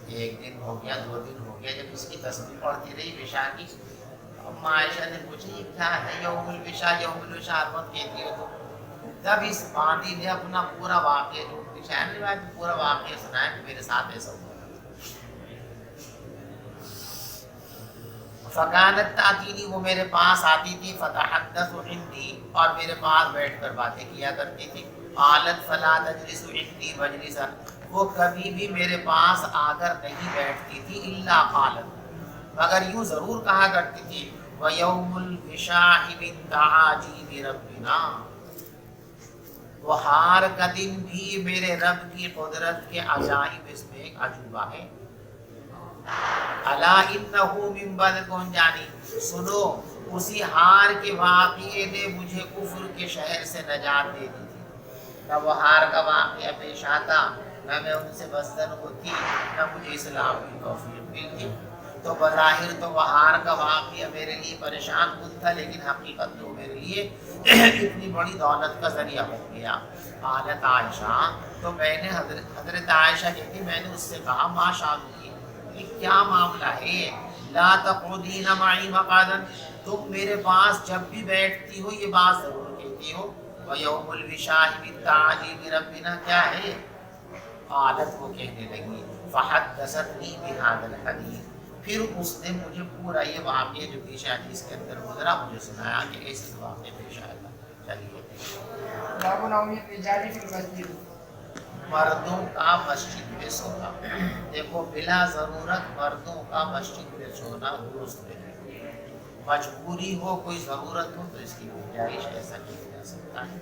ایک دن ہو گیا، 2 دن ہو گیا، جب اس کی تسبیح پڑھتی رہی وشا کی. اما عائشہ نے پوچھا یہ کیا ہے یوم الوشا؟ یوم الوشا ہر وقت کہتی ہو تو. تب اس باندی نے اپنا پورا واقعہ، جو شاعر نے روایت پورا واقعہ سنایا کہ میرے ساتھ ایسا ہوا. فکانت تاتینی، وہ میرے پاس آتی تھی. فتحدث عندی، اور میرے پاس بیٹھ کر باتیں کیا کرتی تھی. قالت فلا تجلس عندی مجلسا، وہ کبھی بھی میرے پاس آ کر نہیں بیٹھتی تھی. الا قالت، مگر یوں ضرور کہا کرتی تھی وَيَوْمُ الْوِشَاءِ مِنْ تَعَاجِيبِ رَبِّنَا، وہ ہار کا دن بھی میرے رب کی قدرت کے عجائب اس میں ایک عجوبہ ہے. الا انہ من بعد، کون جانی، سنو اسی ہار کے واقعے نے مجھے کفر کے شہر سے نجات دے دی تھی. نہ وہ ہار کا واقعہ پیش آتا، نہ میں ان سے بزدل ہوتی، نہ مجھے اسلام کی توفیق ملتی. تو بظاہر تو وہ ہار کا واقعہ میرے لیے پریشان کن تھا، لیکن حقیقت تو میرے لیے اتنی بڑی دولت کا ذریعہ ہو گیا. قالت عائشہ، تو میں نے حضرت عائشہ کہتی میں نے اس سے کہا ما شانو، یہ کیا معاملہ ہے؟ لا تقعدین معی مقعدا، تم میرے پاس جب بھی بیٹھتی ہو یہ بات ضرور کہتی ہو، ویوم الوشاء بالتعلیم ربنا کیا ہے؟ قالت وہ کہنے لگی فحدثتنی بہذا الحدیث، پھر اس نے مجھے پورا یہ واقعہ جو پیش حدیث کے اندر گزرا مجھے سنایا کہ ایسے واقعہ پیش آیا تھا۔ چلیے باب نوم الرجال فی المسجد، مردوں کا مسجد میں سونا، دیکھو بلا ضرورت مردوں کا مسجد میں سونا درست نہیں، مجبوری ہو کوئی ضرورت ہو تو اس کی گنجائش ایسا کیا جا سکتا ہے۔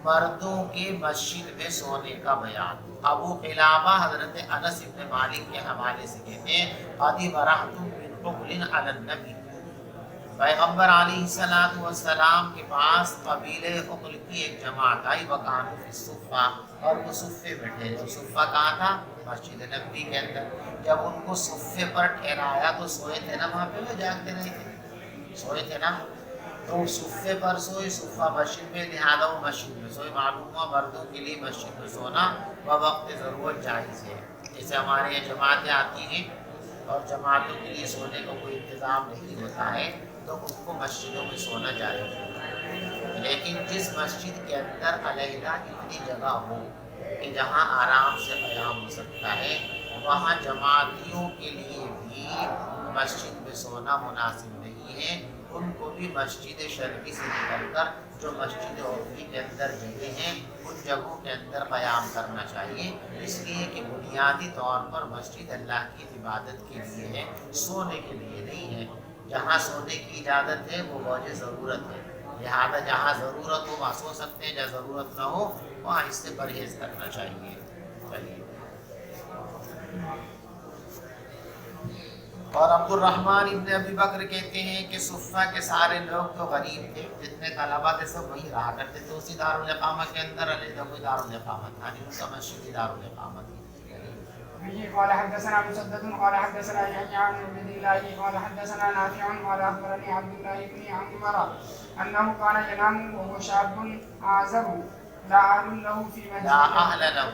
مردوں کے مسجد میں سونے کا بیان، ابو قلابہ حضرت انس بن مالک کے حوالے سے کہتے ہیں قدیم رہت من حقل علی النبی، پیغمبر علیہ السلام کے پاس قبیلہ حقل کی ایک جماعت آئی، وکانوا فی الصفہ، اور وہ صفے میں ٹھہرے، صفہ کہاں تھا؟ مسجد نبوی کے اندر۔ جب ان کو صفے پر ٹھہرایا تو سوئے تھے نا وہاں پہ، وہ جاگتے رہے تھے، سوئے تھے نا، تو صفے پر سوئے، صفہ مسجد میں، لہٰذا وہ مسجد میں سوئے۔ معلوم ہوا مردوں کے لیے مسجد میں سونا وقت ضرورت جائز ہے۔ جیسے ہمارے یہاں جماعتیں آتی ہیں اور جماعتوں کے لیے سونے کا کوئی انتظام نہیں ہوتا ہے تو ان کو مسجدوں میں سونا جائز ہے، لیکن جس مسجد کے اندر علیحدہ اتنی جگہ ہو کہ جہاں آرام سے قیام ہو سکتا ہے، وہاں جماعتیوں کے لیے بھی مسجد میں سونا مناسب نہیں ہے۔ ان کو بھی مسجد شرعی سے نکل کر جو مسجد عرفی کے اندر جگہ ہیں ان جگہوں کے اندر قیام کرنا چاہیے، اس لیے کہ بنیادی طور پر مسجد اللہ کی عبادت کے لیے ہے، سونے کے لیے نہیں ہے۔ جہاں سونے کی اجازت ہے وہ وجہ ضرورت ہے، لہذا جہاں ضرورت ہو وہاں سو سکتے ہیں، جہاں ضرورت نہ ہو وہاں اس سے پرہیز کرنا چاہیے۔ چلیے، اور عبد الرحمن ابن ابی بکر کہتے ہیں کہ صفہ کے سارے لوگ تو غریب تھے، جتنے طلبہ تھے سب وہیں رہا کرتے تھے، اسی دارالاقامہ کے اندر، علیحدہ کوئی دارالاقامہ تھا نہیں، ان کا مسجد دارالاقامہ تھی۔ به قال حدثنا مسدد قال حدثنا يحيى عن عبد الله قال حدثنا نافع قال اخبرني عبد الله بن عمر انه كان ينام وهو شاب اعزب لا اهل له في مسجد لا اہل لہ،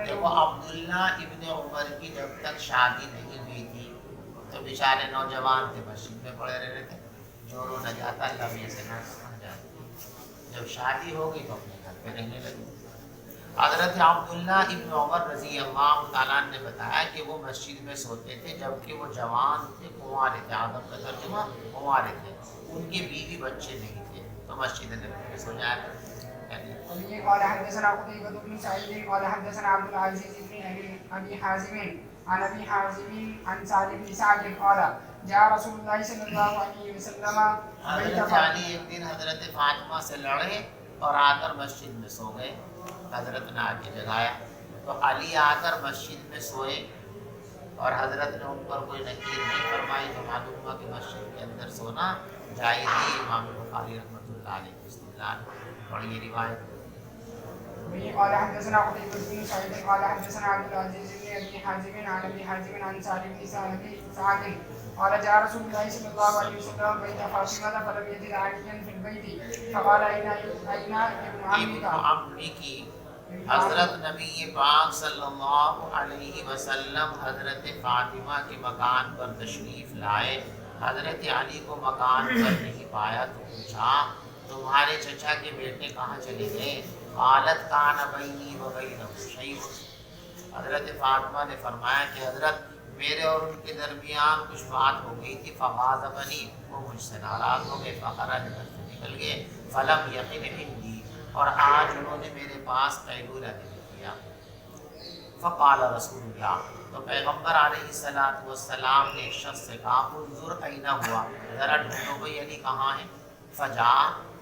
دیکھو عبداللہ ابن عمر کی جب تک شادی نہیں ہوئی تھی تو بیچارے نوجوان تھے، مسجد میں پڑے رہتے تھے، جو رو نہ جاتا اللہ میں سے نہ جاتا، جب شادی ہو گئی تو اپنے گھر پہ رہنے لگے۔ حضرت عبداللہ ابن عمر رضی اللہ تعالیٰ نے بتایا کہ وہ مسجد میں سوتے تھے جبکہ وہ جوان تھے، کنوارے تھے، آدم کا ترجمہ کنوارے تھے، ان کے بیوی بچے نہیں تھے، تو مسجد نبوی میں سو جایا کرتے۔ وبه قال حدثنا قتيبة بن سعيد قال حدثنا عبد العزيز بن ابي حازم عن ابي حازم عن سعد بن سعد قال جاء رسول الله صلى الله عليه وسلم حضرت علی ایک دن حضرت فاطمہ سے لڑے اور آ کر مسجد میں سو گئے، حضرت نے آ کے جگایا تو علی آ کر مسجد میں سوئے اور حضرت نے ان پر کوئی نکیر نہیں فرمائی، تو معلوم ہوا کہ مسجد کے اندر سونا جائز ہے۔ امام بخاری رحمۃ اللہ علیہ کی استدلال پڑھیے روایت۔ وبه قال حدثنا قتيبة بن سعيد قال حدثنا عبد العزيز بن ابي حازم عن ابي حازم عن سعد بن سعد قال جاء رسول الله صلى الله عليه وسلم بيت فاطمة فلم يجد عليا في البيت فقال أين ابن عمك کی حضرت نبی پاک صلی اللہ علیہ وسلم حضرت فاطمہ کے مکان پر تشریف لائے، حضرت علی کو مکان پر نہیں پایا تو پوچھا تمہارے چچا کے بیٹے کہاں چلے گئے؟ قالت کان بینی و بینہ شیء، حضرت فاطمہ نے فرمایا کہ حضرت میرے اور ان کے درمیان کچھ بات ہو گئی تھی، فغاضبنی، وہ مجھ سے ناراض ہو گئے، فخرج، گھر سے نکل گئے، فلم یقن عندی، اور آج انہوں نے میرے پاس قیلولہ نہیں کیا۔ فقال رسول اللہ، تو پیغمبر علیہ السلام نے ایک شخص سے کہا انظر اینہ ہوا، ذرا ڈھونڈو بھئی علی کہاں ہے؟ فجا،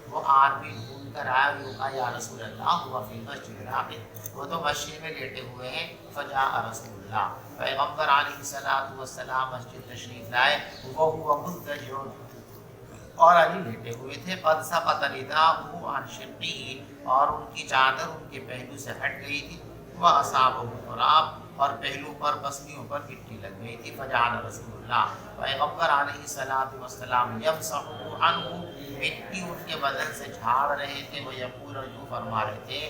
وہ آدمی ڈھونڈ کر آیا، وہ کہا یا رسول اللہ ہوا فی المسجد راقد، وہ تو مسجد میں لیٹے ہوئے ہیں۔ فجاء رسول اللہ، پیغمبر علیہ السلام مسجد تشریف لائے، وہ ہوا مضطجع، اور علی لیٹے ہوئے تھے، قد سقط رداؤہ عن شقہ، اور ان کی چادر ان کے پہلو سے ہٹ گئی تھی، واصابہ التراب، اور پہلو پر پسلیوں پر مٹی لگ گئی تھی۔ فجعل رسول اللہ، پیغمبر علیہ السلام یمسح عنہ، مٹی ان کے بدن سے جھاڑ رہے تھے، وہ یقول، اور یوں فرما رہے تھے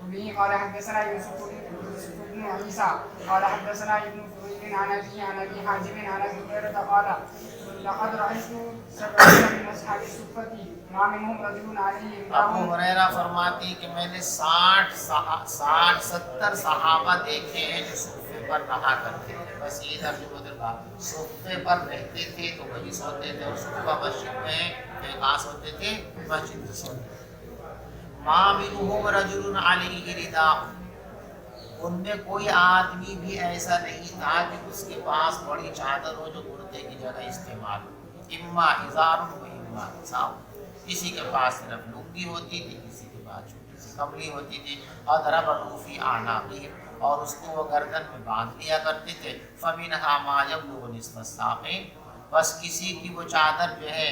وبه قال حدثنا يوسف بن عيسى قال حدثنا ابن فضيل عن ابي حازم عن ابي هريره قال لقد رايت 70 من اصحاب الصفه ما منهم رجل عليه ابو ہریرہ فرماتے ہیں کہ میں نے 60-70 صحابہ دیکھے ہیں جو صفے پر رہا کرتے تھے۔ بس یہ ترجمہ دربار، صفے پر رہتے تھے تو وہی سوتے تھے، اور صفہ مسجد میں کہاں سوتے تھے؟ مسجد میں سوتے تھے۔ ما منہم رجل علیہ رداء، ان میں کوئی آدمی بھی ایسا نہیں تھا کہ اس کے پاس بڑی چادر ہو جو کرتے کی جگہ استعمال ہو، اما ازار و اما ازار، کسی کے پاس صرف لنگی ہوتی تھی، کسی کے پاس چھوٹی سی کملی ہوتی تھی، اور ضرب فی اعناقہم، اور اس کو وہ گردن میں باندھ لیا کرتے تھے، فمنھا ما یبلغ نصف الساق، بس کسی کی وہ چادر جو ہے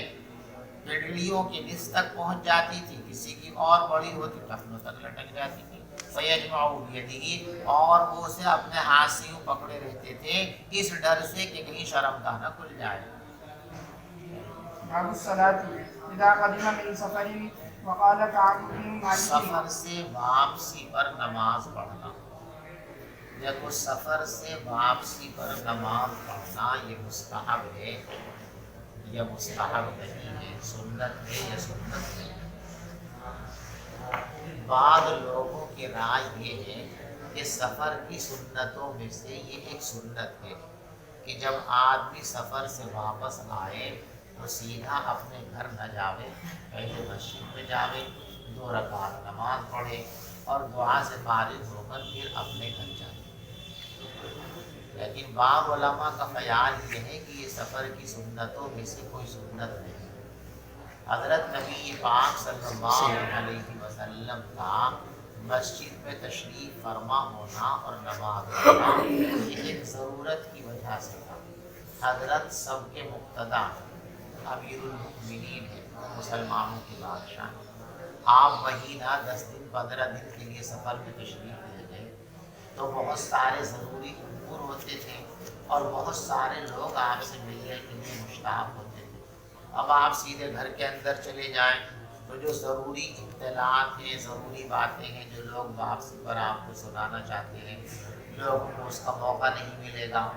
پنڈلیوں کے نصف تک پہنچ جاتی تھی، کسی کی اور بڑی ہوتی ٹخنوں تک لٹک جاتی تھی، فیجمع بیدہ، اور وہ اسے اپنے ہاتھ سے یوں پکڑے رہتے تھے اس ڈر سے کہ کہیں شرمگاہ نہ کھل جائے۔ باب الصلاة اذا قدم من سفر وقال كعب بن مالك سفر سے واپسی پر نماز پڑھنا، دیکھو سفر سے واپسی پر نماز پڑھنا یہ مستحب ہے یا مستحب نہیں ہے، سنت ہے یا سنت نہیں۔ بعض لوگوں کی رائے یہ ہے کہ سفر کی سنتوں میں سے یہ ایک سنت ہے کہ جب آدمی سفر سے واپس آئے تو سیدھا اپنے گھر نہ جاوے، پہلے مسجد میں جاوے، 2 رکعت نماز پڑھے اور دعا سے فارغ ہو کر پھر اپنے گھر جائے۔ لیکن بعض علماء کا خیال یہ ہے کہ یہ سفر کی سنتوں میں سے کوئی سنت نہیں۔ حضرت نبی پاک صلی اللہ علیہ وسلم کا مسجد میں تشریف فرما ہونا اور نماز پڑھنا یہ ایک ضرورت کی وجہ سے تھا۔ حضرت سب کے مقتدی امیر المؤمنین ہیں، مسلمانوں کے بادشاہ، آپ مہینہ 10 دن 15 دن کے لیے سفر میں تشریف لے گئے تو بہت سارے ضروری امور ہوتے تھے اور بہت سارے لوگ آپ سے ملنے کے لیے مشتاق ہوتے تھے۔ اب آپ سیدھے گھر کے اندر چلے جائیں تو جو ضروری اطلاعات ہیں، ضروری باتیں ہیں جو لوگ واپسی پر آپ کو سنانا چاہتے ہیں، لوگوں کو اس کا موقع نہیں ملے گا،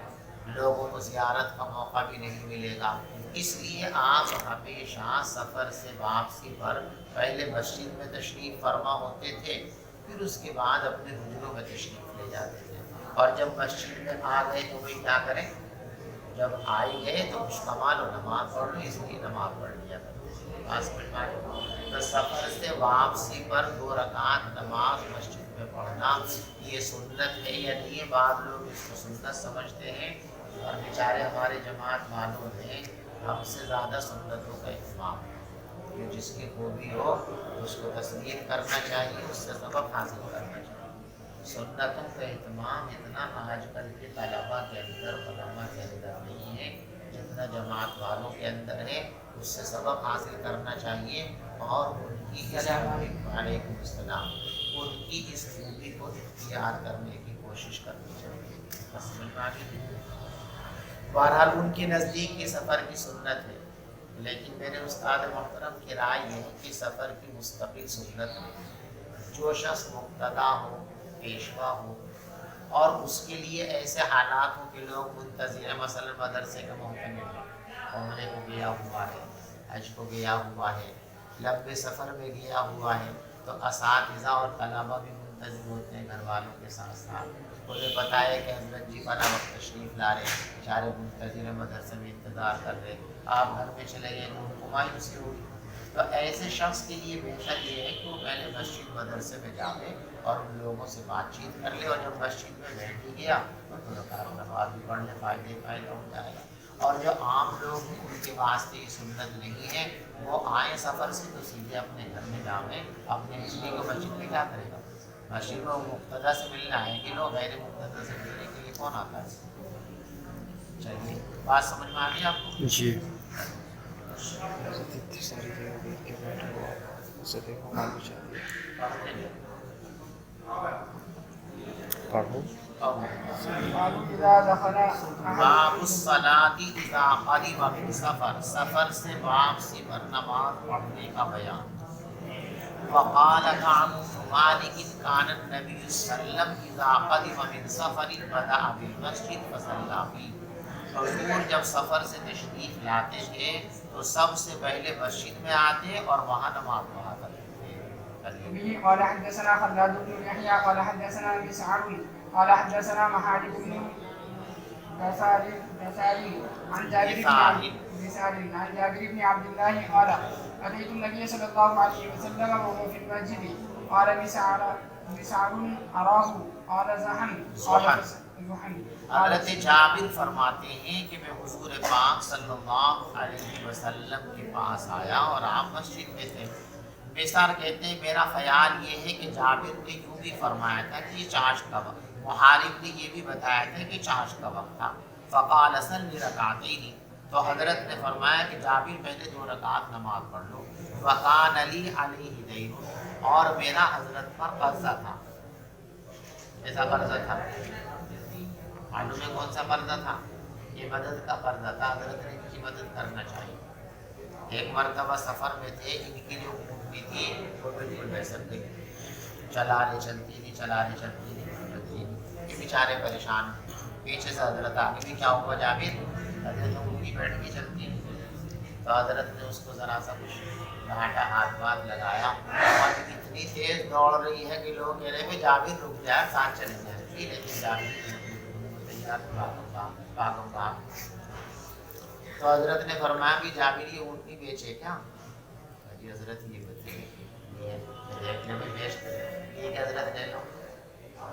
لوگوں کو زیارت کا موقع بھی نہیں ملے گا۔ اس لیے آپ ہمیشہ سفر سے واپسی پر پہلے مسجد میں تشریف فرما ہوتے تھے، پھر اس کے بعد اپنے حجروں میں تشریف لے جاتے تھے، اور جب مسجد میں آ گئے تو بھائی کیا کریں، جب آئے گئے تو مشتمل و نماز پڑھ لو، اس لیے نماز پڑھ لیا کرتے تھے۔ پاس تو سفر سے واپسی پر 2 رکعت نماز مسجد میں پڑھنا یہ سنت ہے یا نہیں؟ بعض لوگ اس کو سنت سمجھتے ہیں، اور بیچارے ہمارے جماعت والوں نے ہم سے زیادہ سنتوں کا اہتمام ہے، کہ جس کی خوبی ہو اس کو تسلیم کرنا چاہیے، اس سے سبق حاصل کرنا چاہیے۔ سنتوں کا اہتمام اتنا آج کل کے طلباء کے اندر، علماء کے اندر نہیں ہے جتنا جماعت والوں کے اندر ہے۔ اس سے سبق حاصل کرنا چاہیے اور ان کی وعلیکم السلام، ان کی اس خوبی کو اختیار کرنے کی کوشش کرنی چاہیے۔ بہرحال ان کے نزدیک یہ سفر کی سنت ہے، لیکن میرے استاد محترم کی رائے یہ ہے کہ سفر کی مستقل سنت ہے۔ جو شخص مقتدا ہو، پیشوا ہو، اور اس کے لیے ایسے حالات ہوں کہ لوگ منتظر ہیں، مثلا مدرسے کا محتمل ہے، عمرے کو گیا ہوا ہے، حج کو گیا ہوا ہے، لمبے سفر میں گیا ہوا ہے، تو اساتذہ اور طلباء بھی منتظر ہوتے ہیں گھر والوں کے ساتھ ساتھ۔ انہیں پتہ ہے کہ حضرت جی فلاں وقت تشریف لا رہے ہیں، بیچارے منتظر مدرسے میں انتظار کر رہے، آپ گھر میں چلے گئے تو ان کو مایوسی ہوگی۔ تو ایسے شخص کے لیے بہتر یہ ہے کہ وہ پہلے مسجد مدرسے میں جاوے اور ان لوگوں سے بات چیت کر لے، اور جب مسجد میں بیٹھ ہی گیا تو رکعت نماز بھی پڑھ لے، فائدہ ہو جائے گا۔ اور جو عام لوگ ہیں ان کے واسطے یہ سنت نہیں ہے، وہ آئیں سفر سے تو سیدھے اپنے گھر میں جاویں، اپنے ہجری کو مسجد میں کیا کرے گا؟ مسجد میں وہ مقتدیٰ سے ملنا ہے کہ لوگ غیر مقتدیٰ سے ملنے کے لیے کون آتا ہے؟ چلیے بات سمجھ میں آ گئی آپ کو؟ جی۔ اتنی ساری جگہ دیکھ کے بیٹھا ہوا اسے دیکھو مال بچا دیا. پڑھو. باب اذا دخل باب الصلاۃ اذا قدم من سفر، سفر سے واپسی پر نماز پڑھنے کا بیان. وقال كعب بن مالك كان النبي صلى الله عليه وسلم اذا قدم من سفر بدأ بالمسجد فصلى فيه. حضور جب سفر سے تشریف لاتے تھے تو سب سے پہلے مسجد میں آتے اور وہاں نماز پڑھا کرتے تھے. به قال حدثنا خلاد بن يحيى قال حدثنا مسعر قال حدثنا محارب بن بساري عن جابر بن عبد الله قال أتيت النبي صلى الله عليه وسلم وهو في المسجد قال مسعر أراه قال زحن. حضرت جابر فرماتے ہیں کہ میں حضور پاک صلی اللہ علیہ وسلم کے پاس آیا اور آپ مسجد میں تھے. بسار کہتے ہیں میرا خیال یہ ہے کہ جابر نے یوں بھی فرمایا تھا کہ یہ چاشت کا وقت، محارب نے یہ بھی بتایا تھا کہ چاشت کا وقت تھا. فقال صلی رکعتین، تو حضرت نے فرمایا کہ جابر پہلے 2 رکعت نماز پڑھ لو. وکان علی علیہ دین، اور میرا حضرت پر قرضہ تھا. ایسا قرضہ تھا، معلوم ہے کون سا قرضہ تھا؟ یہ مدد کا قرضہ تھا. حضرت نے ان کی مدد کرنا چاہیے. ایک مرتبہ سفر میں تھے، ان کی جو اونٹنی تھی وہ بالکل بیسر گئی، چلانے چلتی نہیں. یہ بیچارے پریشان ہیں. پیچھے سے حضرت آگے بھی کیا ہوا جابر؟ حضرت اونٹنی بیٹھ کے چلتی نہیں. تو حضرت نے اس کو ذرا سا کچھ ڈانٹا، ہاتھ واتھ لگایا، اور اتنی تیز دوڑ رہی ہے کہ لوگ کہہ رہے ہیں جابر رک جائے، ساتھ چلے جائیں. لیکن جابر تو حضرت نے فرمایا کہ جابر یہ اونٹنی بیچے کیا؟ جی حضرت یہ دیکھنے میں بیچتے یہ کہ حضرت لے لو.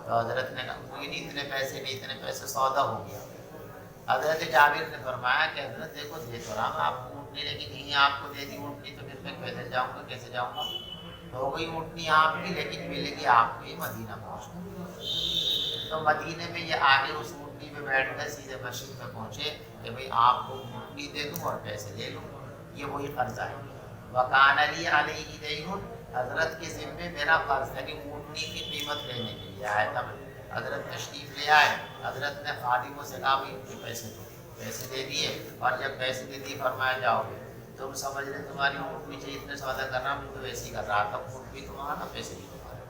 تو حضرت نے کہا اتنے پیسے سودا ہو گیا. حضرت جابر نے فرمایا کہ حضرت دیکھو دے تو رہا آپ کو اونٹنی، لیکن نہیں آپ کو دے دی اونٹنی تو پھر میں پیدل جاؤں گا، کیسے جاؤں گا؟ ہو گئی اونٹنی آپ کی، لیکن ملے گی آپ کو یہ مدینہ پہنچنا. تو مدینے میں یہ آگے اس اونٹنی پہ بیٹھ کر سیدھے مسجد میں پہنچے کہ بھئی آپ کو اونٹنی دے دوں اور پیسے لے لوں. یہ وہی قرضہ ہے. وکان علی علیہ دین، حضرت کے ذمے میرا قرض ہے کہ اونٹنی کی قیمت لینے کے لیے آیا تھا. حضرت تشریف لے آئے، حضرت نے خادموں سے کہا بھائی ان کے پیسے دو. پیسے دے دیے، اور جب پیسے دے دیے فرمایا جاؤ گے. تم سمجھ رہے تمہاری اونٹنی چاہیے اتنے سودا کرنا، میں تو ویسے ہی کر رہا تھا. اونٹنی تمہارا، پیسے بھی تمہارے.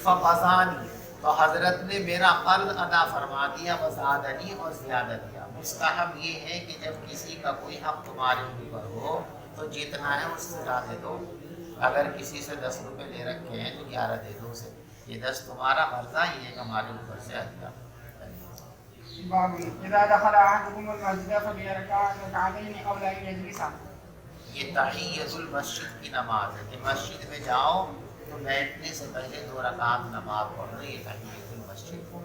فقضانی، تو حضرت نے میرا قرض ادا فرما دیا. وزادنی، اور زیادہ دیا. مستحب یہ ہے کہ جب کسی کا کوئی حق تمہارے اوپر ہو تو جتنا ہے اس سے زیادہ دو. اگر کسی سے 10 روپے لے رکھے ہیں تو 11 دے دو اسے. یہ 10 تمہارا قرضہ، یہ ہمارے اوپر سے ہٹا. باب اذا دخل احدكم المسجد فليركع ركعتين قبل ان يجلس. یہ تحیۃ المسجد کی نماز ہے کہ مسجد میں جاؤ تو بیٹھنے سے پہلے 2 رکعت نماز پڑھو. یہ تحیۃ المسجد.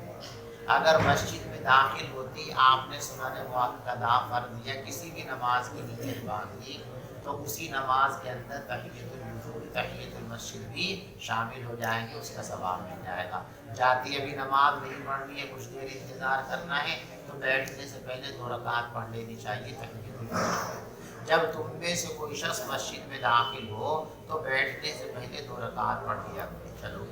اگر مسجد میں داخل ہوتی آپ نے سنن مؤکدہ فرض یا کسی بھی نماز کی نیت باندھ لی تو اسی نماز کے اندر تحیۃ الوضو، تحیۃ المسجد بھی شامل ہو جائیں گے، اس کا ثواب مل جائے گا. جاتی ابھی نماز نہیں پڑھنی ہے، کچھ دیر انتظار کرنا ہے تو بیٹھنے سے پہلے 2 رکعت پڑھ لینی چاہیے تحیۃ المسجد. جب تم میں سے کوئی شخص مسجد میں داخل ہو تو بیٹھنے سے پہلے 2 رکعت پڑھ لیا کرو. چلو.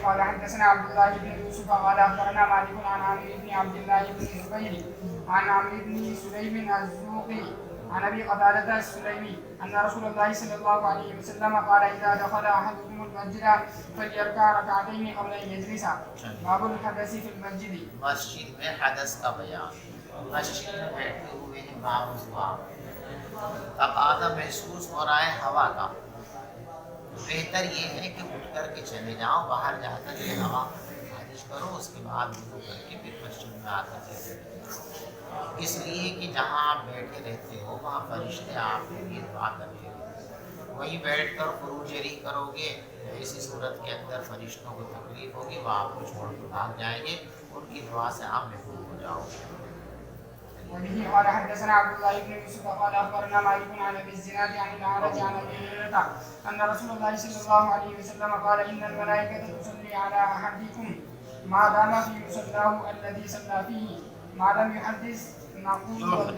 قال حدثنا عبد الله بن يوسف قال اخبرنا مالك عن عمرو بن عبد الله بن الزبير عن عمرو بن سليم الزوقي عن ابي قتادة السلمي ان رسول الله صلى الله عليه وسلم قال اذا دخل احدكم المسجد فليركع ركعتين قبل ان يجلس. باب الحدث في المسجد. مسجد میں حدث کا بیان. مسجد میں بیٹھے ہوئے ہیں باوضو، تقاضا محسوس ہو رہا ہے ہوا کا. بہتر یہ ہے کہ اٹھ کر کے چلے جاؤ، باہر جا کر کے ہوا خارج کرو، اس کے بعد وضو کر کے پھر مسجد میں آ کر چلے جاؤ. اس لیے کہ جہاں آپ بیٹھے رہتے ہو وہاں فرشتے آپ کے لیے دعا کرتے ہیں. وہیں بیٹھ کر خروجری کرو گے، ایسی صورت کے اندر فرشتوں کو تکلیف ہوگی، وہ آپ کو چھوڑ کے بھاگ جائیں گے. ان کی دعا سے آپ محفوظ ہو جاؤ گے. وبه قال حدثنا عبد الله بن يوسف قال اخبرنا مالك عن ابي الزناد عن الاعرج عن ابي هريره ان رسول الله صلى الله عليه وسلم قال ان الملائكه تصلي على احدكم ما دام في مصلاه الذي صلى فيه ما لم يحدث نقول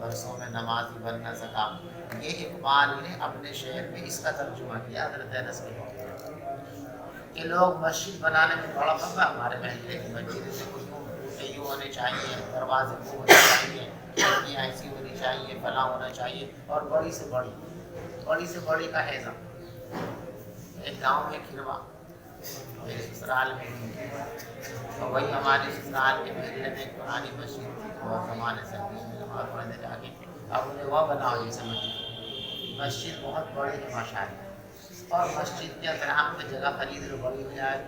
برسوں میں نمازی بن نہ سکا. یہ اقبال نے اپنے شعر میں اس کا ترجمہ کیا حضرت انس کے موقع کہ لوگ مسجد بنانے میں بڑا پکا. ہمارے محلے کی مسجد سے کچھ یوں ہونے چاہیے، دروازے کو ہونے چاہیے، کھڑکیاں ایسی ہونی چاہیے، فلاں ہونا چاہیے، اور بڑی سے بڑی کا حیضہ. ایک گاؤں میں کھروا میرے سسرال میں بھی، اور وہی ہمارے سسرال کے محلے میں ایک پرانی مسجد تھی، بہت زمانے سے میں نماز پڑھنے جا کے اب انہیں وہ بناؤ جیسے مسجد بہت بڑی ہے ماشاء اللہ. اور مسجد کے اطراف میں جگہ خرید لو بڑی ہو جائے،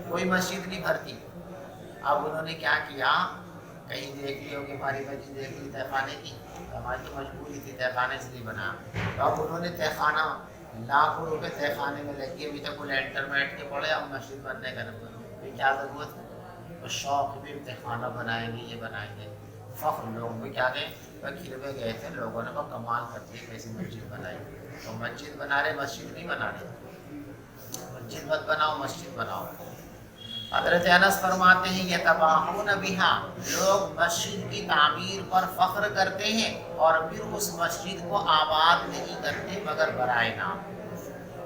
کوئی مسجد نہیں بھرتی. اب انہوں نے کیا کیا، کہیں دیکھ لی ہوگی ہماری مسجد دیکھ لی تہ خانے کی، ہماری تو مجبوری تھی تہ خانے سے نہیں بنا. تو اب انہوں نے تہ خانہ لاکھوں روپے تہ خانے میں لگی، ابھی تک وہ لینٹر بیٹھ کے پڑے. اب مسجد بننے کا نمبر پھر کیا ضرورت ہے، وہ شوق بھی تہ خانہ بنائیں گے، یہ بنائیں گے. فخر لوگ بھی کیا گئے، وہ کھروے گئے تھے، لوگوں نے وہ کمال کر دی کیسی مسجد بنائی. تو مسجد بنا رہے، مسجد نہیں بنا رہے. مسجد مت بناؤ، مسجد بناؤ. حضرت انس فرماتے ہیں یتباہون بہا، لوگ مسجد کی تعمیر پر فخر کرتے ہیں اور پھر اس مسجد کو آباد نہیں کرتے مگر برائے نام.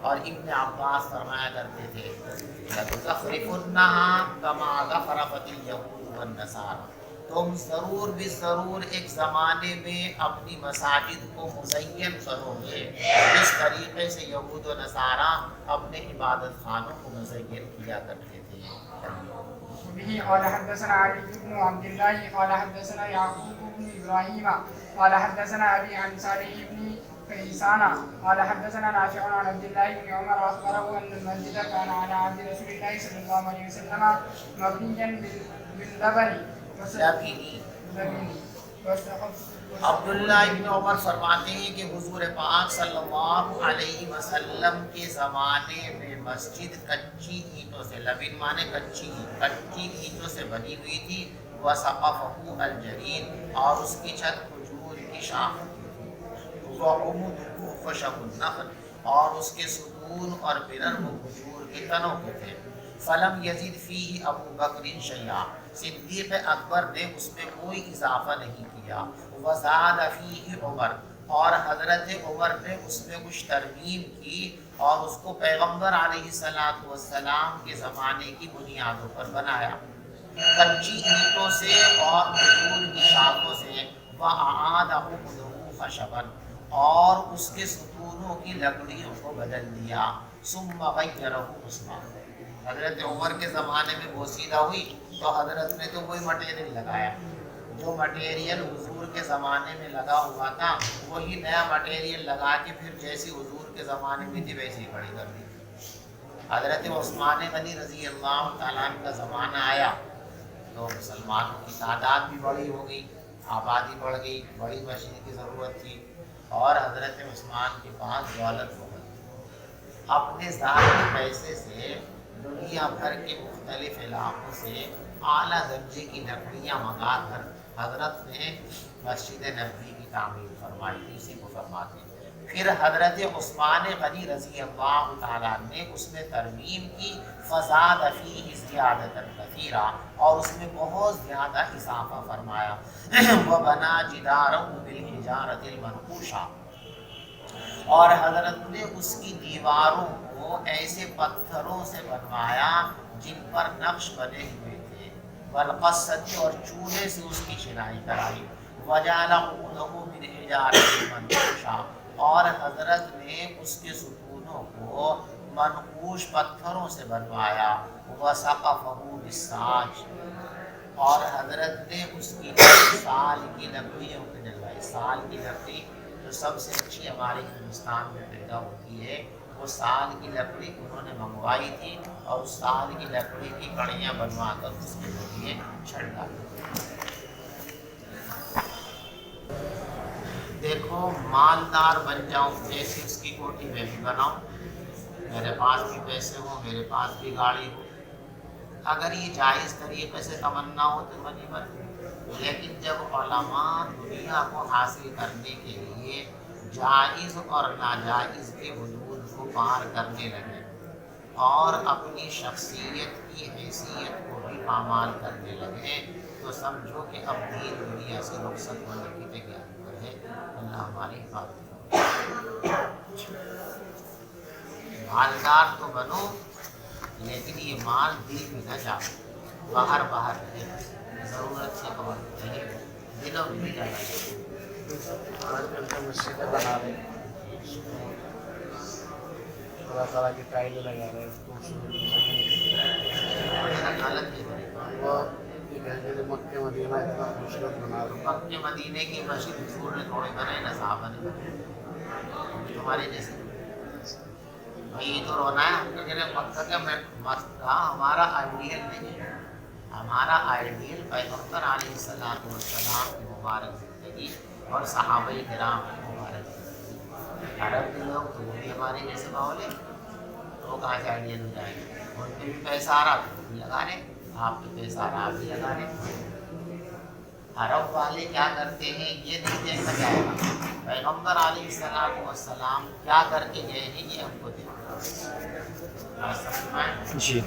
اور ابن عباس فرمایا کرتے تھے لَتُزَخْرِفُنَّهَا كَمَا زَخْرَفَتِ الْيَهُودُ وَالنَّصَارَىٰ، تم ضرور بھی ضرور ایک زمانے میں اپنی مساجد کو مزین کرو گے جس طریقے سے یہود و نصارہ اپنے عبادت خانوں کو مزین کیا کرتے تھے. به قال حدثنا علي بن عبد الله قال حدثنا يعقوب بن ابراهيم قال حدثنا ابي عن صالح بن كيسان قال حدثنا نافع عن عبد الله بن عمر اخبره ان المسجد كان على عهد رسول الله صلى الله عليه وسلم مبنيا باللبن عبداللہ ابن عمر فرماتے ہیں کہ حضور پاک صلی اللہ علیہ وسلم کے زمانے میں مسجد کچی اینٹوں سے، لبن مانے کچی اینٹوں سے بنی ہوئی تھی. وسقفہ الجرید، اور اس کی چھت کھجور کی شاخ کی تھی. وعمودہ خشب النخل، اور اس کے ستون اور پلر وہ کھجور کے تنوں کے تھے. فلم یزید فیہ ابو بکر شیئا، صدیق اکبر نے اس میں کوئی اضافہ نہیں کیا. وزاد فیہ عمر، اور حضرت عمر نے اس میں کچھ ترمیم کی اور اس کو پیغمبر علیہ السلام کے زمانے کی بنیادوں پر بنایا، کچی اینٹوں سے اور کھجور کی شاخوں سے. وَأَعَادَ عُقْدَهُ خَشَبًا، اور اس کے ستونوں کی لکڑیوں کو بدل دیا. ثُمَّ غَيَّرَهُ عُثْمَانُ، حضرت عمر کے زمانے میں بوسیدہ ہوئی تو حضرت نے تو کوئی مٹیریل لگایا، جو مٹیریل حضور کے زمانے میں لگا ہوا تھا وہی نیا مٹیریل لگا کے پھر جیسی حضور کے زمانے میں تھی ویسی کھڑی کر دی. حضرت عثمان غنی رضی اللہ تعالیٰ عنہ کا زمانہ آیا تو مسلمانوں کی تعداد بھی بڑی ہو گئی، آبادی بڑھ گئی، بڑی مسجد کی ضرورت تھی، اور حضرت عثمان کے پاس دولت بہت تھی. اپنے ذاتی پیسے سے دنیا بھر کے مختلف علاقوں سے اعلیٰ درجے کی لکڑیاں منگا کر حضرت نے مسجد نبوی کی تعمیر فرمائی تھی. اسی کو فرماتے ہیں. پھر حضرت عثمان غنی رضی اللہ تعالیٰ نے اس میں ترمیم کی. فزاد فیہ زیادۃ کثیرہ، اور اس میں بہت زیادہ اضافہ فرمایا. وبنا جدارہ بالحجارۃ المنقوشہ، اور حضرت نے اس کی دیواروں کو ایسے پتھروں سے بنوایا جن پر نقش بنے ہوئے تھے. والقصۃ، اور چولہے سے اس کی چنائی کرائی. وجعل عمودہ بالحجارۃ المنقوشہ، اور حضرت نے اس کے ستونوں کو منقوش پتھروں سے بنوایا. وسقفہ بالساج، اور حضرت نے اس کی سال کی لکڑیوں کی ڈلوائی. سال کی لکڑی جو سب سے اچھی ہمارے ہندوستان میں پیدا ہوتی ہے، وہ سال کی لکڑی انہوں نے منگوائی تھی، اور اس سال کی لکڑی کی کڑیاں بنوا کر اس کے ذریعے چھڑ ڈالی. دیکھو مالدار بن جاؤں، جیسی اس کی کوٹھی میں بھی بناؤں، میرے پاس بھی پیسے ہوں، میرے پاس بھی گاڑی ہو. اگر یہ جائز طریقے سے تمنا ہو تو بنی بنتی، لیکن جب علماء دنیا کو حاصل کرنے کے لیے جائز اور ناجائز کے حدود کو پار کرنے لگے اور اپنی شخصیت کی حیثیت کو بھی پامال کرنے لگے، تو سمجھو کہ اب دین دنیا سے رخصت ہونے کی تیاری ہے. ہے اللہ ہماری حفاظت کرے۔ مالدار تو بنو لیکن یہ مال دل میں نہ جائے، باہر باہر رہے، ضرورت سے بہت رہے، دلوں میں جانا چاہیے۔ آج کل تو مسجدیں بنا رہے ہیں، اللہ تعالیٰ کی ٹائل لگا رہے ہیں، خوبصورت غلط ہے۔ وہ یہ کہتے ہیں مکہ مدینہ اتنا خوبصورت بنا رہے ہیں۔ مکہ مدینے کی مسجد حضور نے تھوڑے بنائے نہ صحابہ نے بنائے، تمہارے جیسے یہ تو رونا ہے۔ ہم کہہ رہے ہیں مکہ کا مکہ ہمارا آئیڈیل نہیں ہے، ہمارا آئیڈیل پیغمبر علیہ السلام کی مبارک زندگی اور صحابہ کرام کی مبارک زندگی۔ عرب کے لوگ تو وہ بھی ہمارے جیسے ماحول ہے، وہ کہاں سے آئیڈیل ہو جائے گا؟ ان پہ بھی پیسہ آ رہا تو وہ بھی لگا رہے، آپ پہ پیسہ آ رہا آپ بھی لگا رہے۔ عرب والے کیا کرتے ہیں یہ نہیں دیکھا جائے گا، پیغمبر علیہ السلام کیا کر کے گئے ہیں یہ ہم کو دیکھنا ہے۔ جی